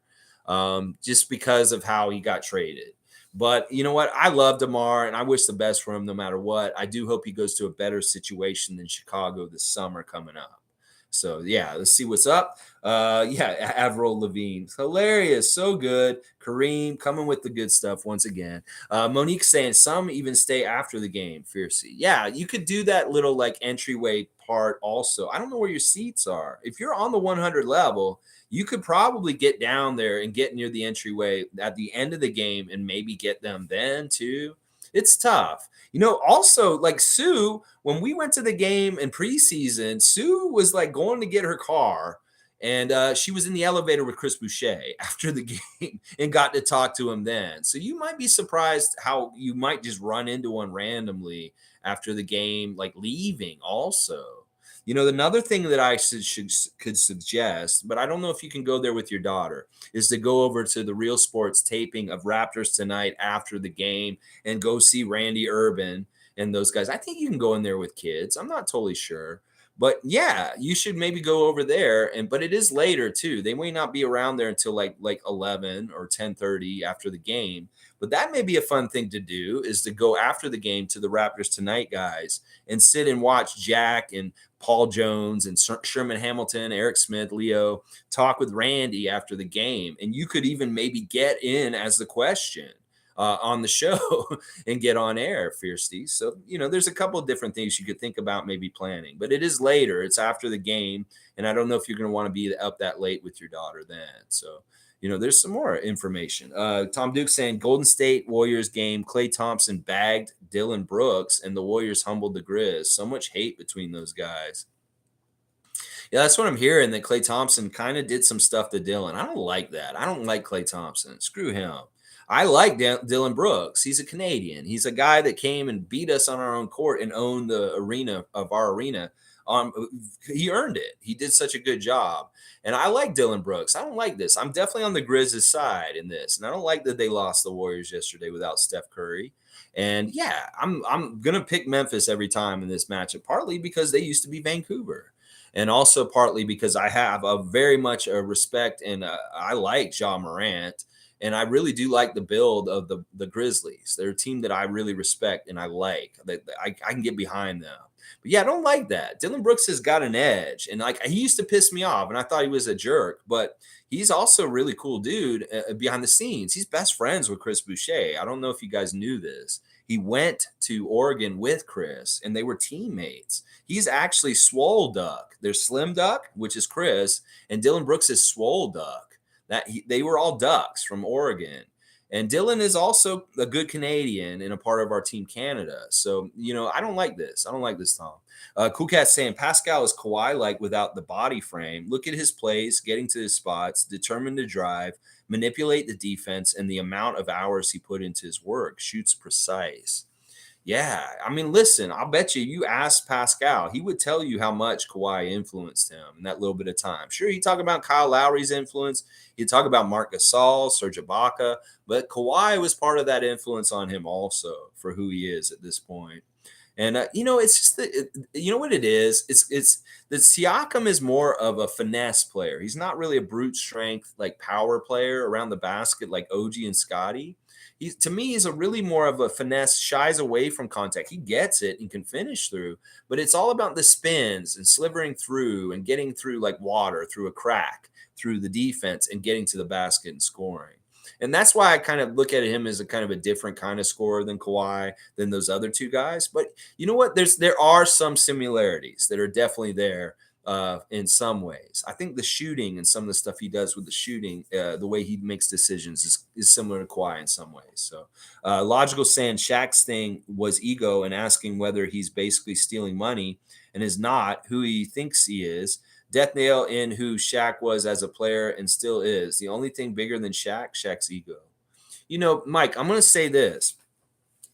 Just because of how he got traded. But you know what? I love DeMar, and I wish the best for him no matter what. I do hope he goes to a better situation than Chicago this summer coming up. So, yeah, let's see what's up. Avril Lavigne. Hilarious. So good. Kareem coming with the good stuff once again. Monique saying some even stay after the game. Fiercey. Yeah, you could do that little like entryway part also. I don't know where your seats are. If you're on the 100 level, you could probably get down there and get near the entryway at the end of the game and maybe get them then too. It's tough. Also, like Sue, when we went to the game in preseason, Sue was like going to get her car, and she was in the elevator with Chris Boucher after the game and got to talk to him then. So you might be surprised how you might just run into one randomly after the game, like leaving also. Another thing that I could suggest, but I don't know if you can go there with your daughter, is to go over to the Real Sports taping of Raptors Tonight after the game and go see Randy Urban and those guys. I think you can go in there with kids. I'm not totally sure. But yeah, you should maybe go over there, but it is later too. They may not be around there until like 11 or 10:30 after the game. But that may be a fun thing to do, is to go after the game to the Raptors Tonight guys and sit and watch Jack and Paul Jones and Sherman Hamilton, Eric Smith, Leo talk with Randy after the game. And you could even maybe get in as the question on the show and get on air, Fiercey. So, there's a couple of different things you could think about maybe planning, but it is later. It's after the game. And I don't know if you're going to want to be up that late with your daughter then. So, there's some more information. Tom Duke saying Golden State Warriors game, Klay Thompson bagged Dylan Brooks and the Warriors humbled the Grizz. So much hate between those guys. Yeah, that's what I'm hearing, that Klay Thompson kind of did some stuff to Dylan. I don't like that. I don't like Klay Thompson. Screw him. I like Dylan Brooks. He's a Canadian. He's a guy that came and beat us on our own court and owned the arena of our arena. He earned it. He did such a good job. And I like Dylan Brooks. I don't like this. I'm definitely on the Grizzlies side in this. And I don't like that they lost the Warriors yesterday without Steph Curry. And yeah, I'm gonna pick Memphis every time in this matchup, partly because they used to be Vancouver, and also partly because I have a very much a respect and I like Ja Morant, and I really do like the build of the Grizzlies. They're a team that I really respect and I like. That I can get behind them. But yeah, I don't like that. Dylan Brooks has got an edge, and like he used to piss me off, and I thought he was a jerk, but he's also a really cool dude behind the scenes. He's best friends with Chris Boucher. I don't know if you guys knew this. He went to Oregon with Chris, and they were teammates. He's actually Swole Duck. There's Slim Duck, which is Chris, and Dylan Brooks is Swole Duck. They were all Ducks from Oregon. And Dylan is also a good Canadian and a part of our team Canada. So, I don't like this. I don't like this, Tom. Cool Cat saying Pascal is Kawhi like without the body frame. Look at his plays, getting to his spots, determined to drive, manipulate the defense, and the amount of hours he put into his work. Shoots precise. Yeah, I mean, listen, I'll bet you asked Pascal, he would tell you how much Kawhi influenced him in that little bit of time. Sure, he'd talk about Kyle Lowry's influence. He'd talk about Marc Gasol, Serge Ibaka, but Kawhi was part of that influence on him also for who he is at this point. And it's just you know what it is. It's that Siakam is more of a finesse player. He's not really a brute strength like power player around the basket like OG and Scottie. To me, he's a really more of a finesse, shies away from contact. He gets it and can finish through, but it's all about the spins and slivering through and getting through like water through a crack through the defense and getting to the basket and scoring. And that's why I kind of look at him as a kind of a different kind of scorer than Kawhi, than those other two guys. But you know what? There are some similarities that are definitely there in some ways. I think the shooting and some of the stuff he does with the shooting, the way he makes decisions is similar to Kawhi in some ways. So Logical saying Shaq's thing was ego and asking whether he's basically stealing money and is not who he thinks he is. Death nail in who Shaq was as a player and still is. The only thing bigger than Shaq's ego. Mike, I'm going to say this.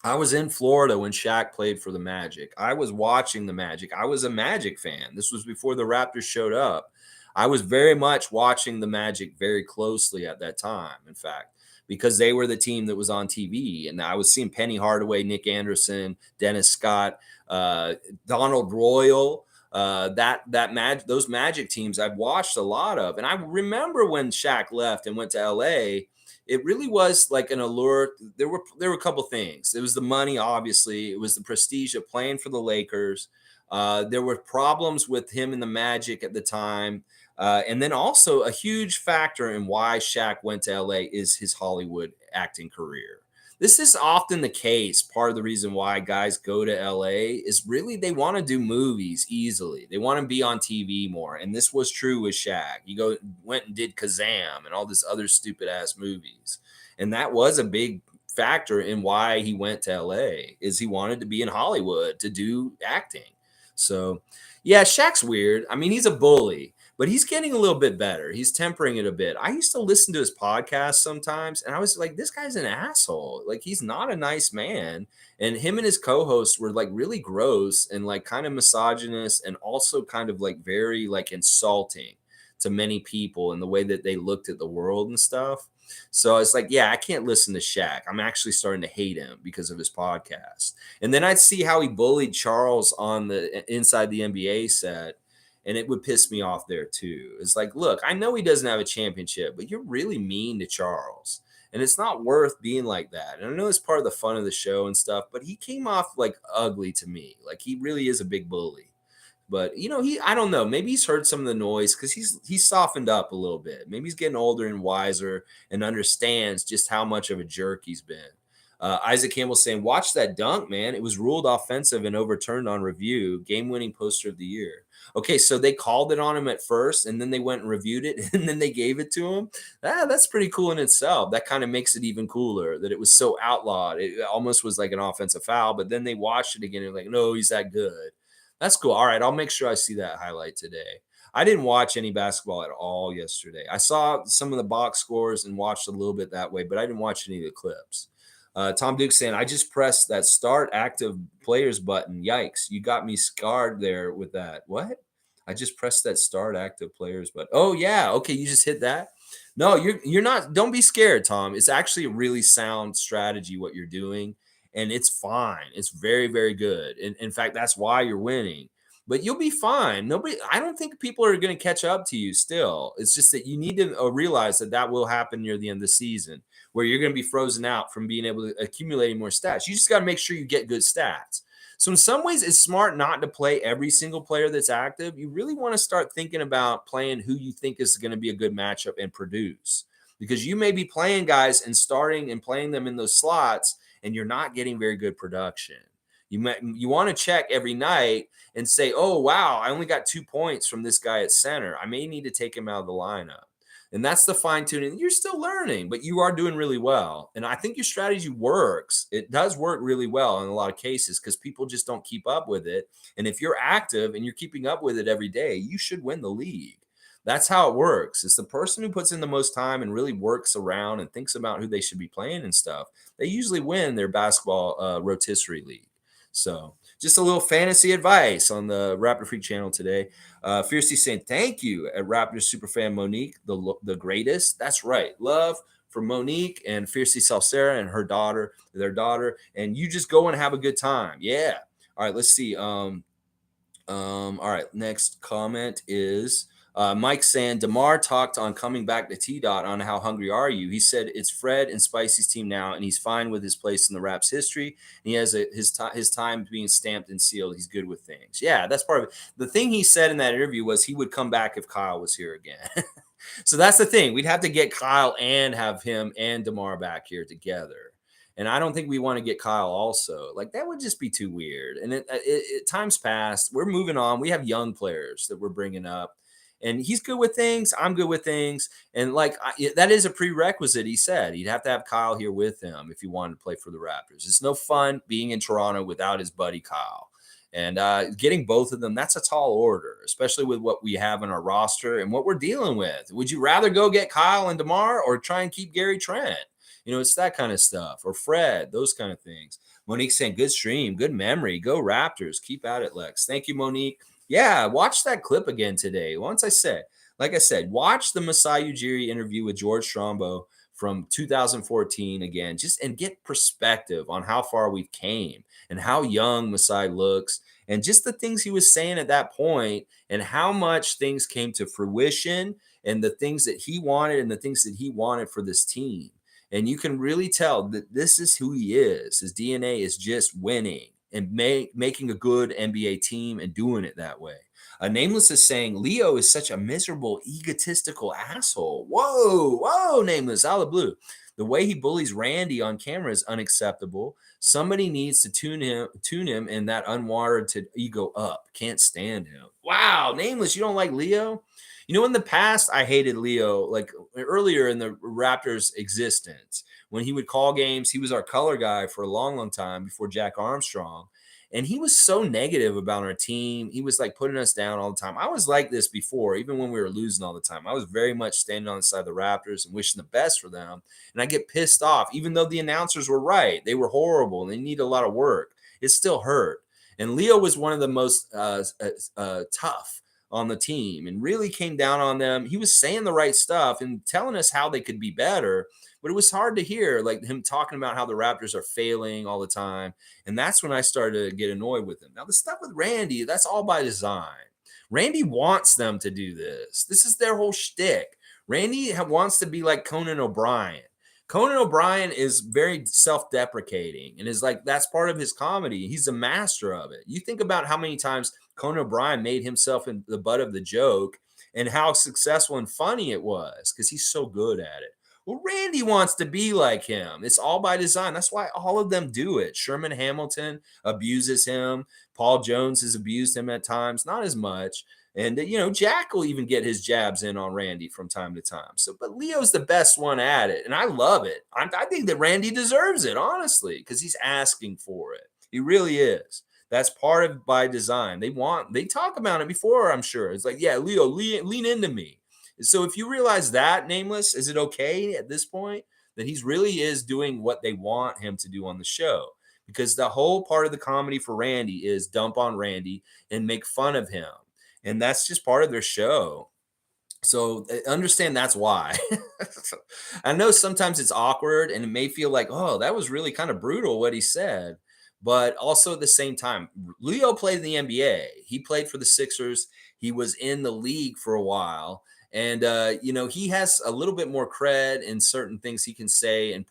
I was in Florida when Shaq played for the Magic. I was watching the Magic. I was a Magic fan. This was before the Raptors showed up. I was very much watching the Magic very closely at that time, in fact, because they were the team that was on TV. And I was seeing Penny Hardaway, Nick Anderson, Dennis Scott, Donald Royal. Those Magic teams I've watched a lot of. And I remember when Shaq left and went to LA, it really was like an allure. There were a couple things. It was the money, obviously. It was the prestige of playing for the Lakers. There were problems with him and the Magic at the time. And then also a huge factor in why Shaq went to LA is his Hollywood acting career. This is often the case. Part of the reason why guys go to LA is really they want to do movies easily. They want to be on TV more. And this was true with Shaq. Went and did Kazam and all this other stupid ass movies. And that was a big factor in why he went to LA is he wanted to be in Hollywood to do acting. So yeah, Shaq's weird. I mean, he's a bully, but he's getting a little bit better. He's tempering it a bit. I used to listen to his podcast sometimes, and I was like, this guy's an asshole. Like, he's not a nice man. And him and his co-hosts were like really gross and like kind of misogynist and also kind of like very like insulting to many people in the way that they looked at the world and stuff. So it's like, yeah, I can't listen to Shaq. I'm actually starting to hate him because of his podcast. And then I'd see how he bullied Charles on the inside the NBA set, and it would piss me off there too. It's like, look, I know he doesn't have a championship, but you're really mean to Charles. And it's not worth being like that. And I know it's part of the fun of the show and stuff, but he came off like ugly to me. Like he really is a big bully. But I don't know. Maybe he's heard some of the noise because he's softened up a little bit. Maybe he's getting older and wiser and understands just how much of a jerk he's been. Isaac Campbell saying, "Watch that dunk, man! It was ruled offensive and overturned on review. Game-winning poster of the year." Okay, so they called it on him at first, and then they went and reviewed it, and then they gave it to him. That's pretty cool in itself. That kind of makes it even cooler that it was so outlawed. It almost was like an offensive foul, but then they watched it again and like, no, he's that good. That's cool. All right, I'll make sure I see that highlight today. I didn't watch any basketball at all yesterday. I saw some of the box scores and watched a little bit that way, but I didn't watch any of the clips. Tom Duke saying, I just pressed that start active players button. Yikes. You got me scarred there with that. What? I just pressed that start active players button. Oh, yeah. Okay. You just hit that. No, you're not. Don't be scared, Tom. It's actually a really sound strategy what you're doing, and it's fine. It's very, very good. And in fact, that's why you're winning. But you'll be fine. I don't think people are going to catch up to you still. It's just that you need to realize that will happen near the end of the season where you're going to be frozen out from being able to accumulate more stats. You just got to make sure you get good stats. So in some ways, it's smart not to play every single player that's active. You really want to start thinking about playing who you think is going to be a good matchup and produce, because you may be playing guys and starting and playing them in those slots, and you're not getting very good production. You want to check every night and say, oh, wow, I only got 2 points from this guy at center. I may need to take him out of the lineup. And that's the fine tuning. You're still learning, but you are doing really well. And I think your strategy works. It does work really well in a lot of cases because people just don't keep up with it. And if you're active and you're keeping up with it every day, you should win the league. That's how it works. It's the person who puts in the most time and really works around and thinks about who they should be playing and stuff. They usually win their basketball rotisserie league. So just a little fantasy advice on the Raptor Freak channel today. Fiercely saying thank you at Raptors superfan Monique, the greatest. That's right. Love for Monique and Fiercely Salsera and their daughter. And you just go and have a good time. Yeah. All right. Let's see. All right. Next comment is Mike saying Demar talked on coming back to T-Dot on how hungry are you. He said it's Fred and Spicy's team now, and he's fine with his place in the Raps history. And he has his time being stamped and sealed. He's good with things. Yeah, that's part of it. The thing he said in that interview was he would come back if Kyle was here again. So that's the thing. We'd have to get Kyle and have him and Demar back here together. And I don't think we want to get Kyle also. Like, that would just be too weird. And time's passed. We're moving on. We have young players that we're bringing up. And he's good with things. I'm good with things. And that is a prerequisite. He said he'd have to have Kyle here with him if he wanted to play for the Raptors. It's no fun being in Toronto without his buddy Kyle. And getting both of them, that's a tall order, especially with what we have in our roster and what we're dealing with. Would you rather go get Kyle and DeMar or try and keep Gary Trent? It's that kind of stuff. Or Fred, those kind of things. Monique saying, good stream, good memory. Go Raptors. Keep at it, Lex. Thank you, Monique. Yeah, watch that clip again today. Like I said, watch the Masai Ujiri interview with George Strombo from 2014 again, and get perspective on how far we've came and how young Masai looks and just the things he was saying at that point and how much things came to fruition and the things that he wanted and the things that he wanted for this team. And you can really tell that this is who he is. His DNA is just winning and making a good NBA team and doing it that way. Nameless is saying, Leo is such a miserable, egotistical asshole. Whoa, Nameless, out of the blue. The way he bullies Randy on camera is unacceptable. Somebody needs to tune him, and that unwarranted ego up. Can't stand him. Wow, Nameless, you don't like Leo? You know, in the past, I hated Leo, like earlier in the Raptors' existence. When he would call games, he was our color guy for a long, long time before Jack Armstrong. And he was so negative about our team. He was like putting us down all the time. I was like this before, even when we were losing all the time. I was very much standing on the side of the Raptors and wishing the best for them. And I get pissed off, even though the announcers were right. They were horrible and they need a lot of work. It still hurt. And Leo was one of the most tough on the team and really came down on them. He was saying the right stuff and telling us how they could be better, but it was hard to hear, like him talking about how the Raptors are failing all the time. And that's when I started to get annoyed with him. Now, the stuff with Randy, that's all by design. Randy wants them to do this. This is their whole shtick. Randy wants to be like Conan O'Brien. Conan O'Brien is very self-deprecating and is like, that's part of his comedy. He's a master of it. You think about how many times Conan O'Brien made himself in the butt of the joke and how successful and funny it was because he's so good at it. Well, Randy wants to be like him. It's all by design. That's why all of them do it. Sherman Hamilton abuses him. Paul Jones has abused him at times, not as much. And, you know, Jack will even get his jabs in on Randy from time to time. So, but Leo's the best one at it. And I love it. I think that Randy deserves it, honestly, because he's asking for it. He really is. That's part of by design. They talk about it before, I'm sure. It's like, yeah, Leo, lean into me. So if you realize that, Nameless, is it okay at this point that he's really is doing what they want him to do on the show? Because the whole part of the comedy for Randy is dump on Randy and make fun of him. And that's just part of their show. So understand that's why. I know sometimes it's awkward and it may feel like, oh, that was really kind of brutal what he said. But also at the same time, Leo played in the NBA. He played for the Sixers. He was in the league for a while. And, you know, he has a little bit more cred in certain things he can say and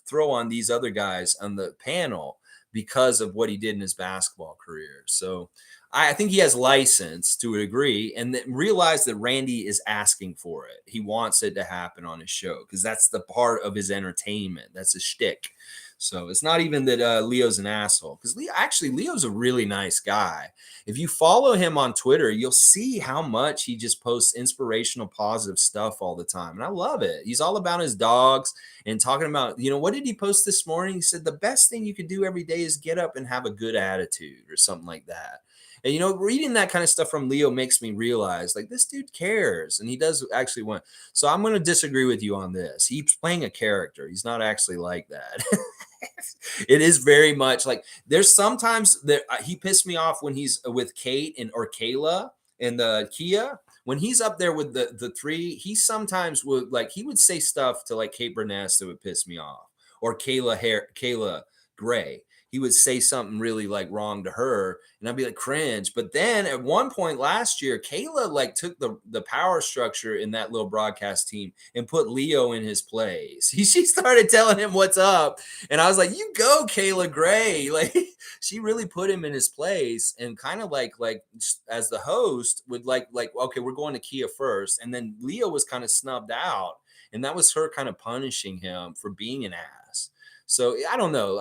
throw on these other guys on the panel because of what he did in his basketball career. So I think he has license to a degree and realize that Randy is asking for it. He wants it to happen on his show because that's the part of his entertainment. That's his shtick. So it's not even that Leo's an asshole because Leo's a really nice guy. If you follow him on Twitter, you'll see how much he just posts inspirational, positive stuff all the time. And I love it. He's all about his dogs and talking about, you know, what did he post this morning? He said the best thing you could do every day is get up and have a good attitude or something like that. And, you know, reading that kind of stuff from Leo makes me realize, like, this dude cares, and he does actually want. So I'm going to disagree with you on this. He's playing a character. He's not actually like that. It is very much like there's sometimes that he pissed me off when he's with Kate or Kayla and the Kia. When he's up there with the three, he sometimes would he would say stuff to like Kate Burness that would piss me off, or Kayla Gray. He would say something really like wrong to her, and I'd be like cringe. But then at one point last year, Kayla like took the power structure in that little broadcast team and put Leo in his place. She started telling him what's up, and I was like, "You go, Kayla Gray!" Like she really put him in his place, and kind of like as the host would like okay, we're going to Kia first, and then Leo was kind of snubbed out, and that was her kind of punishing him for being an ass. So I don't know.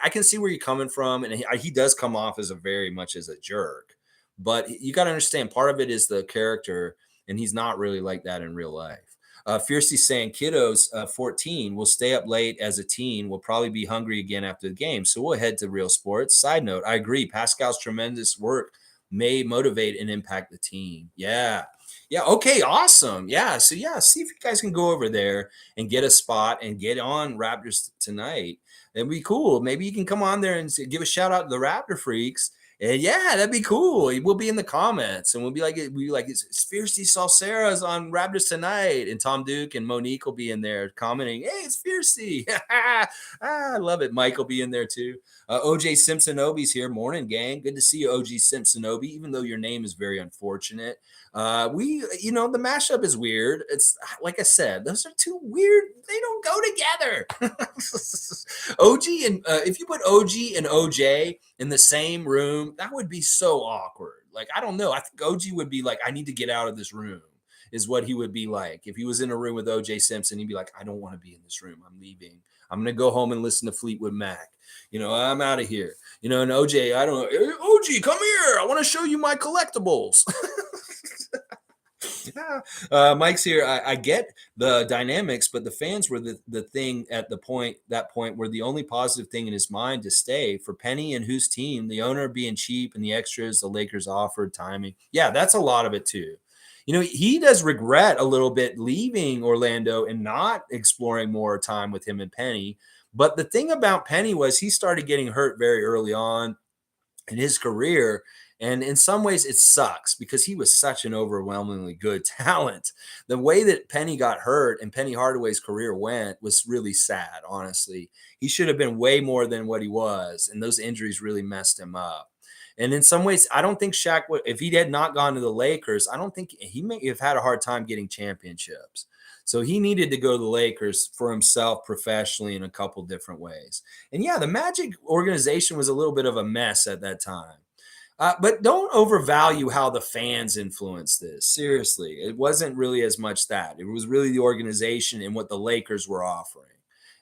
I can see where you're coming from, and he does come off as very much as a jerk. But you got to understand, part of it is the character, and he's not really like that in real life. Fiercey saying, kiddos, 14 will stay up late as a teen. Will probably be hungry again after the game. So we'll head to Real Sports. Side note, I agree. Pascal's tremendous work may motivate and impact the team. Yeah. Yeah. Okay. Awesome. Yeah. So yeah, see if you guys can go over there and get a spot and get on Raptors tonight. It'd be cool. Maybe you can come on there and give a shout out to the Raptor freaks. And yeah, that'd be cool. We'll be in the comments and we'll be like, it's Fiercey Salsera's on Raptors tonight. And Tom Duke and Monique will be in there commenting, hey, it's Fiercey. I love it. Mike will be in there too. OJ Simpsonobi's here. Morning, gang. Good to see you, OG Simpsonobi, even though your name is very unfortunate. The mashup is weird. It's like I said, those are two weird. They don't go together. OG and if you put OG and OJ in the same room, that would be so awkward. Like, I don't know. I think OG would be like, I need to get out of this room. is what he would be like. If he was in a room with OJ Simpson, he'd be like, I don't want to be in this room. I'm leaving. I'm going to go home and listen to Fleetwood Mac. I'm out of here. And OJ, I don't know. Hey, OG, come here. I want to show you my collectibles. Mike's here. I get the dynamics, but the fans were the thing at that point were the only positive thing in his mind to stay for Penny and whose team, the owner being cheap and the extras the Lakers offered, timing. Yeah, that's a lot of it too. He does regret a little bit leaving Orlando and not exploring more time with him and Penny. But the thing about Penny was he started getting hurt very early on in his career. And in some ways, it sucks because he was such an overwhelmingly good talent. The way that Penny got hurt and Penny Hardaway's career went was really sad, honestly. He should have been way more than what he was, and those injuries really messed him up. And in some ways, I don't think Shaq would, if he had not gone to the Lakers, I don't think he may have had a hard time getting championships. So he needed to go to the Lakers for himself professionally in a couple different ways. And yeah, the Magic organization was a little bit of a mess at that time. But don't overvalue how the fans influenced this. Seriously, it wasn't really as much that. It was really the organization and what the Lakers were offering.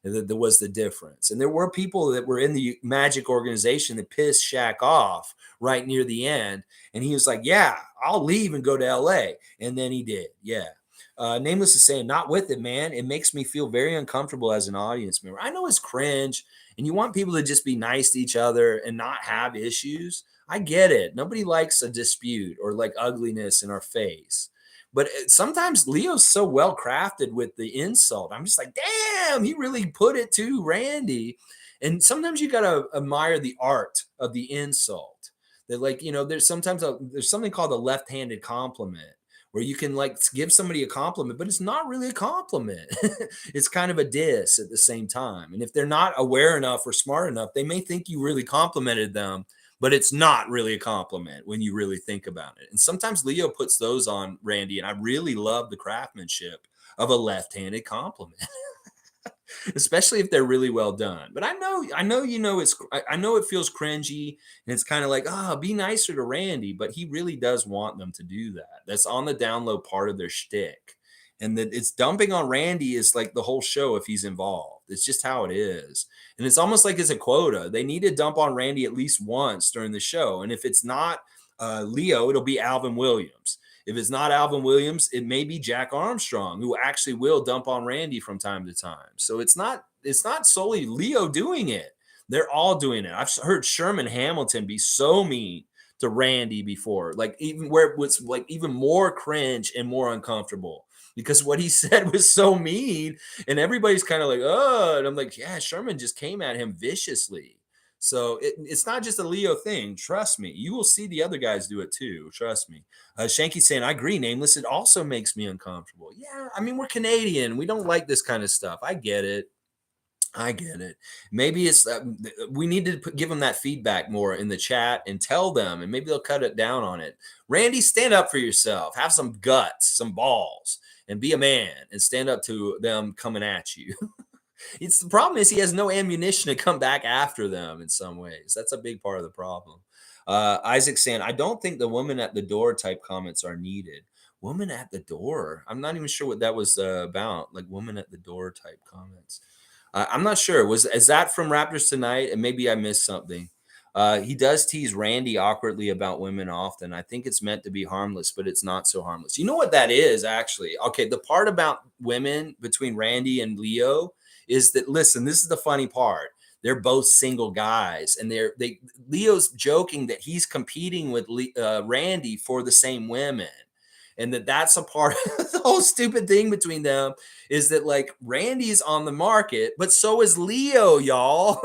That was the difference. And there were people that were in the Magic organization that pissed Shaq off right near the end. And he was like, yeah, I'll leave and go to LA. And then he did. Yeah. Nameless is saying, not with it, man. It makes me feel very uncomfortable as an audience member. I know it's cringe and you want people to just be nice to each other and not have issues. I get it. Nobody likes a dispute or like ugliness in our face. But sometimes Leo's so well crafted with the insult. I'm just like, damn, he really put it to Randy. And sometimes you got to admire the art of the insult. That there's there's something called a left-handed compliment where you can like give somebody a compliment, but it's not really a compliment. It's kind of a diss at the same time. And if they're not aware enough or smart enough, they may think you really complimented them, but it's not really a compliment when you really think about it. And sometimes Leo puts those on Randy, and I really love the craftsmanship of a left-handed compliment, especially if they're really well done. But I know, I know it feels cringy, and it's kind of like, be nicer to Randy, but he really does want them to do that. That's on the down low part of their shtick. And that it's dumping on Randy is like the whole show if he's involved. It's just how it is. And it's almost like it's a quota. They need to dump on Randy at least once during the show. And if it's not Leo, it'll be Alvin Williams. If it's not Alvin Williams, it may be Jack Armstrong, who actually will dump on Randy from time to time. So it's not solely Leo doing it. They're all doing it. I've heard Sherman Hamilton be so mean to Randy before, like even where it was like even more cringe and more uncomfortable. Because what he said was so mean, and everybody's kind of like, oh, and I'm like, yeah, Sherman just came at him viciously. So it's not just a Leo thing. Trust me. You will see the other guys do it too. Trust me. Shanky's saying, I agree, Nameless. It also makes me uncomfortable. Yeah, I mean, we're Canadian. We don't like this kind of stuff. I get it. Maybe it's we need to give them that feedback more in the chat and tell them, and maybe they'll cut it down on it. Randy, stand up for yourself. Have some guts, some balls, and be a man and stand up to them coming at you. It's the problem is he has no ammunition to come back after them in some ways. That's a big part of the problem. Isaac saying, I don't think the woman at the door type comments are needed. Woman at the door. I'm not even sure what that was about. Like woman at the door type comments. I'm not sure. Is that from Raptors Tonight? And maybe I missed something. He does tease Randy awkwardly about women often. I think it's meant to be harmless, but it's not so harmless. You know what that is, actually? Okay, the part about women between Randy and Leo is that, listen, this is the funny part. They're both single guys, and Leo's joking that he's competing with Randy for the same women. And that's a part of the whole stupid thing between them is that like Randy's on the market, but so is Leo, y'all.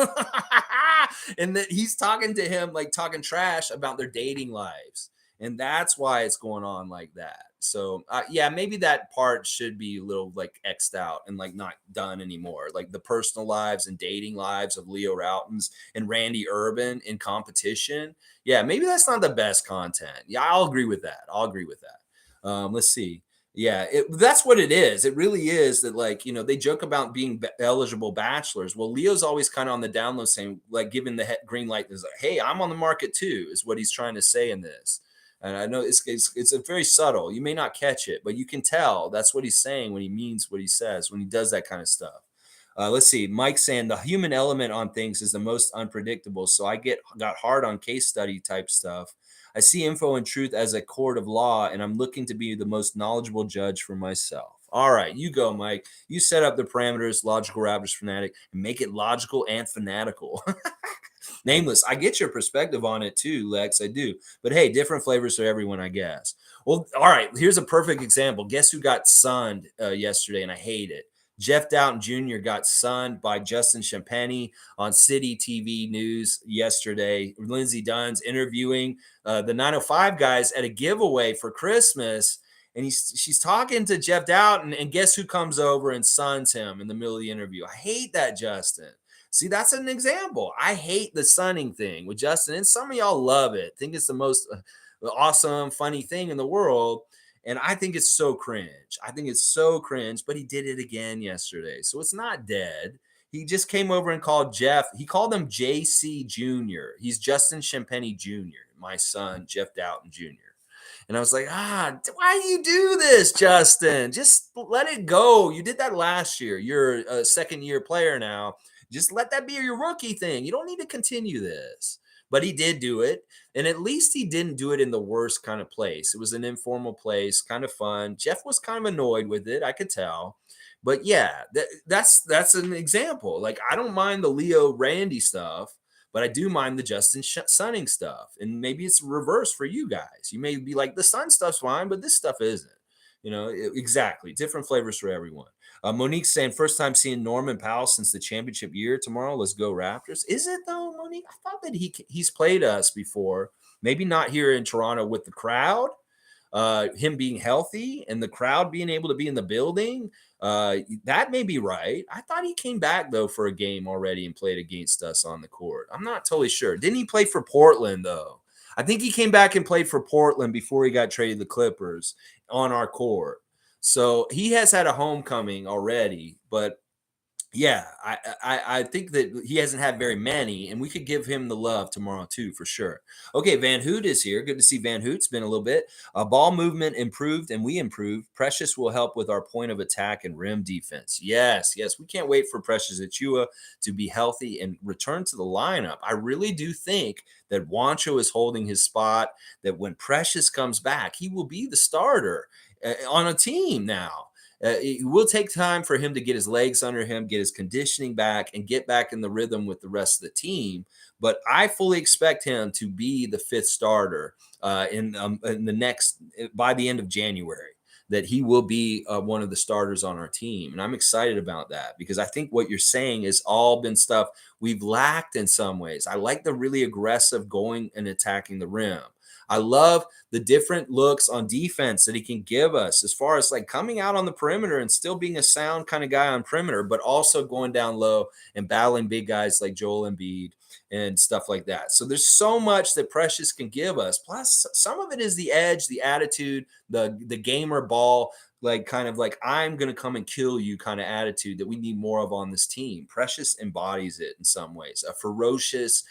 And that he's talking to him, like talking trash about their dating lives. And that's why it's going on like that. So yeah, maybe that part should be a little like X'd out and like not done anymore. Like the personal lives and dating lives of Leo Rautins and Randy Urban in competition. Yeah, maybe that's not the best content. Yeah, I'll agree with that. Let's see. Yeah, that's what it is. It really is that, like, they joke about being eligible bachelors. Well, Leo's always kind of on the down low saying, like, giving the green light is like, hey, I'm on the market too, is what he's trying to say in this. And I know it's a very subtle. You may not catch it, but you can tell that's what he's saying when he means what he says, when he does that kind of stuff. Let's see. Mike saying the human element on things is the most unpredictable. So I got hard on case study type stuff. I see info and truth as a court of law, and I'm looking to be the most knowledgeable judge for myself. All right, you go, Mike. You set up the parameters, logical Raptors fanatic, and make it logical and fanatical. Nameless. I get your perspective on it too, Lex. I do. But hey, different flavors for everyone, I guess. Well, all right. Here's a perfect example. Guess who got sunned yesterday, and I hate it. Jeff Dowtin Jr. got sunned by Justin Champagnie on City TV News yesterday. Lindsey Dunn's interviewing the 905 guys at a giveaway for Christmas. And she's talking to Jeff Dowtin, and guess who comes over and suns him in the middle of the interview? I hate that, Justin. See, that's an example. I hate the sunning thing with Justin, and some of y'all love it. Think it's the most awesome, funny thing in the world. And I think it's so cringe. I think it's so cringe, but he did it again yesterday. So it's not dead. He just came over and called Jeff. He called him JC Jr. He's Justin Champagnie Jr., my son, Jeff Dowtin Jr. And I was like, why do you do this, Justin? Just let it go. You did that last year. You're a second-year player now. Just let that be your rookie thing. You don't need to continue this. But he did do it. And at least he didn't do it in the worst kind of place. It was an informal place, kind of fun. Jeff was kind of annoyed with it. I could tell. But yeah, that's an example. Like, I don't mind the Leo Randy stuff, but I do mind the Justin Sunning stuff. And maybe it's reverse for you guys. You may be like, the Sun stuff's fine, but this stuff isn't. Exactly. Different flavors for everyone. Monique's saying, first time seeing Norman Powell since the championship year tomorrow. Let's go Raptors. Is it though, Monique? I thought that he's played us before. Maybe not here in Toronto with the crowd. Him being healthy and the crowd being able to be in the building. That may be right. I thought he came back though for a game already and played against us on the court. I'm not totally sure. Didn't he play for Portland though? I think he came back and played for Portland before he got traded to the Clippers on our court. So he has had a homecoming already, but yeah, I think that he hasn't had very many, and we could give him the love tomorrow too, for sure. Okay, Van Hoot is here. Good to see Van Hoot. It's been a little bit. Ball movement improved, and we improved. Precious will help with our point of attack and rim defense. Yes, we can't wait for Precious Achiuwa to be healthy and return to the lineup. I really do think that Juancho is holding his spot, that when Precious comes back, he will be the starter on a team now. It will take time for him to get his legs under him, get his conditioning back, and get back in the rhythm with the rest of the team. But I fully expect him to be the fifth starter in the next by the end of January. That he will be one of the starters on our team, and I'm excited about that because I think what you're saying has all been stuff we've lacked in some ways. I like the really aggressive going and attacking the rim. I love the different looks on defense that he can give us as far as like coming out on the perimeter and still being a sound kind of guy on perimeter, but also going down low and battling big guys like Joel Embiid and stuff like that. So there's so much that Precious can give us. Plus, some of it is the edge, the attitude, the gamer ball, like kind of like I'm going to come and kill you kind of attitude that we need more of on this team. Precious embodies it in some ways, a ferocious,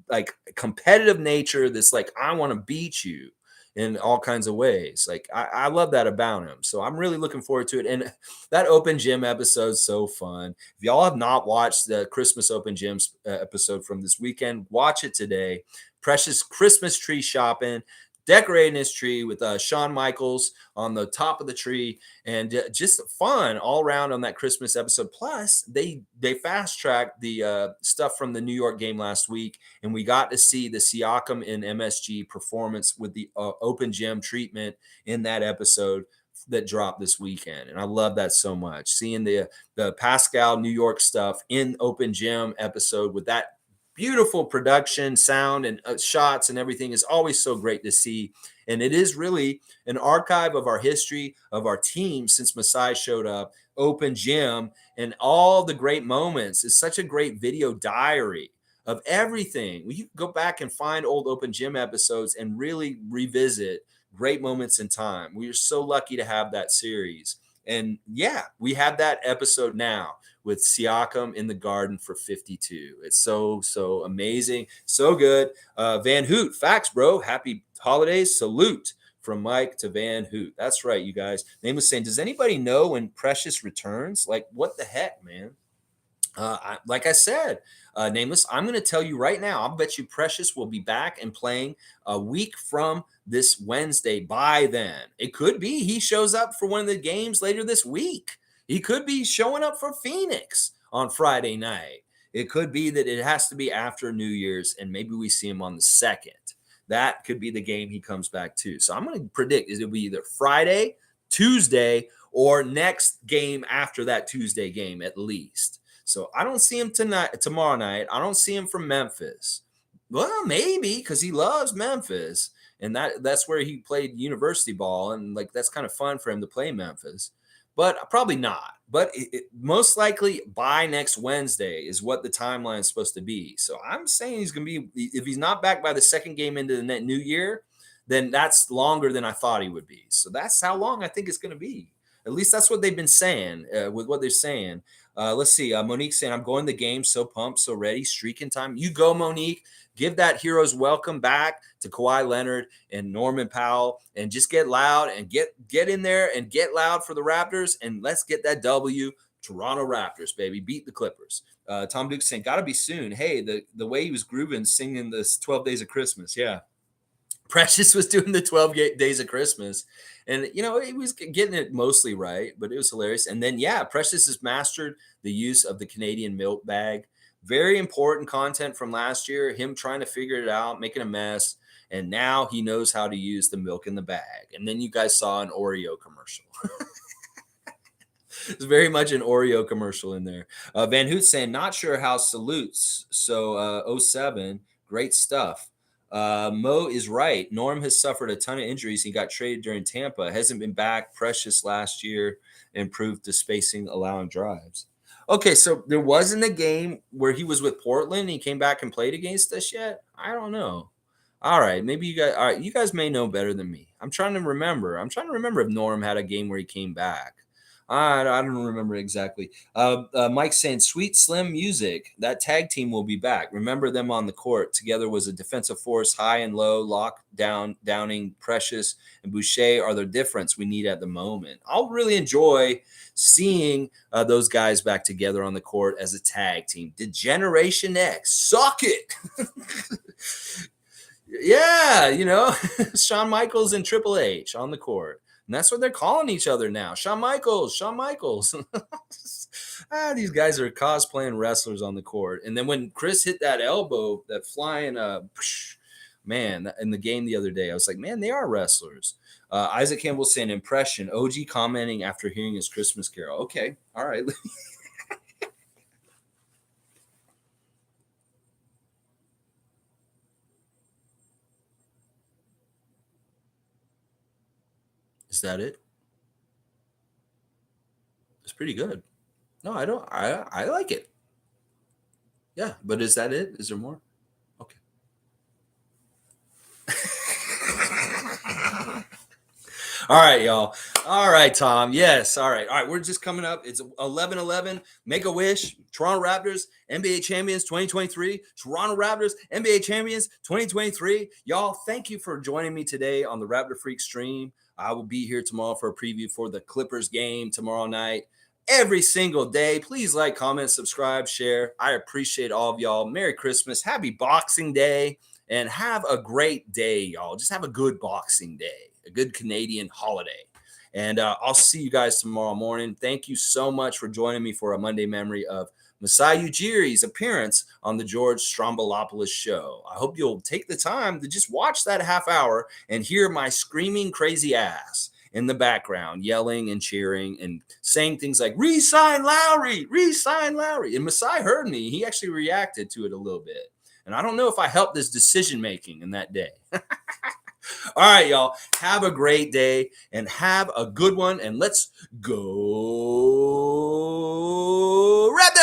like competitive nature that's like, I want to beat you in all kinds of ways. Like I love that about him. So I'm really looking forward to it. And that open gym episode is so fun. If y'all have not watched the Christmas open gym episode from this weekend, watch it today. Precious Christmas tree shopping, decorating his tree with Shawn Michaels on the top of the tree, and just fun all around on that Christmas episode. Plus, they fast-tracked the stuff from the New York game last week, and we got to see the Siakam and MSG performance with the open gym treatment in that episode that dropped this weekend. And I love that so much. Seeing the Pascal New York stuff in open gym episode with that beautiful production, sound, and shots and everything is always so great to see. And it is really an archive of our history, of our team since Masai showed up, open gym, and all the great moments. It's such a great video diary of everything. You can go back and find old open gym episodes and really revisit great moments in time. We are so lucky to have that series. And yeah, we have that episode now with Siakam in the Garden for 52. It's so amazing, so good. Van Hoot, facts, bro. Happy holidays. Salute from Mike to Van Hoot. That's right, you guys. Name was saying, does anybody know when Precious returns? Like, what the heck, man? Like I said, Nameless, I'm going to tell you right now, I'll bet you Precious will be back and playing a week from this Wednesday by then. It could be he shows up for one of the games later this week. He could be showing up for Phoenix on Friday night. It could be that it has to be after New Year's, and maybe we see him on the 2nd. That could be the game he comes back to. So I'm going to predict it'll be either Friday, Tuesday, or next game after that Tuesday game at least. So I don't see him tomorrow night. I don't see him from Memphis. Well, maybe because he loves Memphis, and that's where he played university ball, and like that's kind of fun for him to play Memphis. But probably not. But most likely by next Wednesday is what the timeline is supposed to be. So I'm saying he's going to be, if he's not back by the second game into the new year, then that's longer than I thought he would be. So that's how long I think it's going to be. At least that's what they've been saying with what they're saying. Let's see. Monique saying, I'm going to the game. So pumped, so ready. Streaking time. You go, Monique. Give that hero's welcome back to Kawhi Leonard and Norman Powell, and just get loud and get in there and get loud for the Raptors, and let's get that W. Toronto Raptors, baby. Beat the Clippers. Tom Duke saying, gotta be soon. Hey, the way he was grooving, singing this 12 Days of Christmas. Yeah. Precious was doing the 12 Days of Christmas. And, he was getting it mostly right, but it was hilarious. And then, yeah, Precious has mastered the use of the Canadian milk bag. Very important content from last year, him trying to figure it out, making a mess. And now he knows how to use the milk in the bag. And then you guys saw an Oreo commercial. It's very much an Oreo commercial in there. Van Hoot saying, not sure how salutes. So 07, great stuff. Mo is right. Norm has suffered a ton of injuries. He got traded during Tampa. Hasn't been back. Precious last year. Improved the spacing, allowing drives. Okay, so there wasn't a game where he was with Portland and he came back and played against us yet? I don't know. All right, maybe you guys. All right, you guys may know better than me. I'm trying to remember if Norm had a game where he came back. I don't remember exactly. Mike saying, sweet slim music. That tag team will be back. Remember them on the court. Together was a defensive force, high and low, lock down, Downing, Precious, and Boucher are the difference we need at the moment. I'll really enjoy seeing those guys back together on the court as a tag team. Degeneration X. Suck it. Yeah, Shawn Michaels and Triple H on the court. And that's what they're calling each other now. Shawn Michaels. These guys are cosplaying wrestlers on the court. And then when Chris hit that elbow, that flying, man, in the game the other day, I was like, man, they are wrestlers. Isaac Campbell saying, impression. OG commenting after hearing his Christmas Carol. Okay. All right. Is that it? It's pretty good. No, I don't. I like it. Yeah, but is that it? Is there more? Okay. All right, y'all. All right, Tom. Yes. All right. All right. We're just coming up. It's 11-11. Make a wish. Toronto Raptors, NBA champions 2023. Toronto Raptors, NBA champions 2023. Y'all, thank you for joining me today on the Raptor Freak stream. I will be here tomorrow for a preview for the Clippers game tomorrow night. Every single day. Please like, comment, subscribe, share. I appreciate all of y'all. Merry Christmas. Happy Boxing Day. And have a great day, y'all. Just have a good Boxing Day, a good Canadian holiday. And I'll see you guys tomorrow morning. Thank you so much for joining me for a Monday memory of Masai Ujiri's appearance on the George Strombolopoulos show. I hope you'll take the time to just watch that half hour and hear my screaming crazy ass in the background, yelling and cheering and saying things like, re-sign Lowry, re-sign Lowry. And Masai heard me. He actually reacted to it a little bit. And I don't know if I helped his decision-making in that day. All right, y'all. Have a great day and have a good one. And let's go Raptors!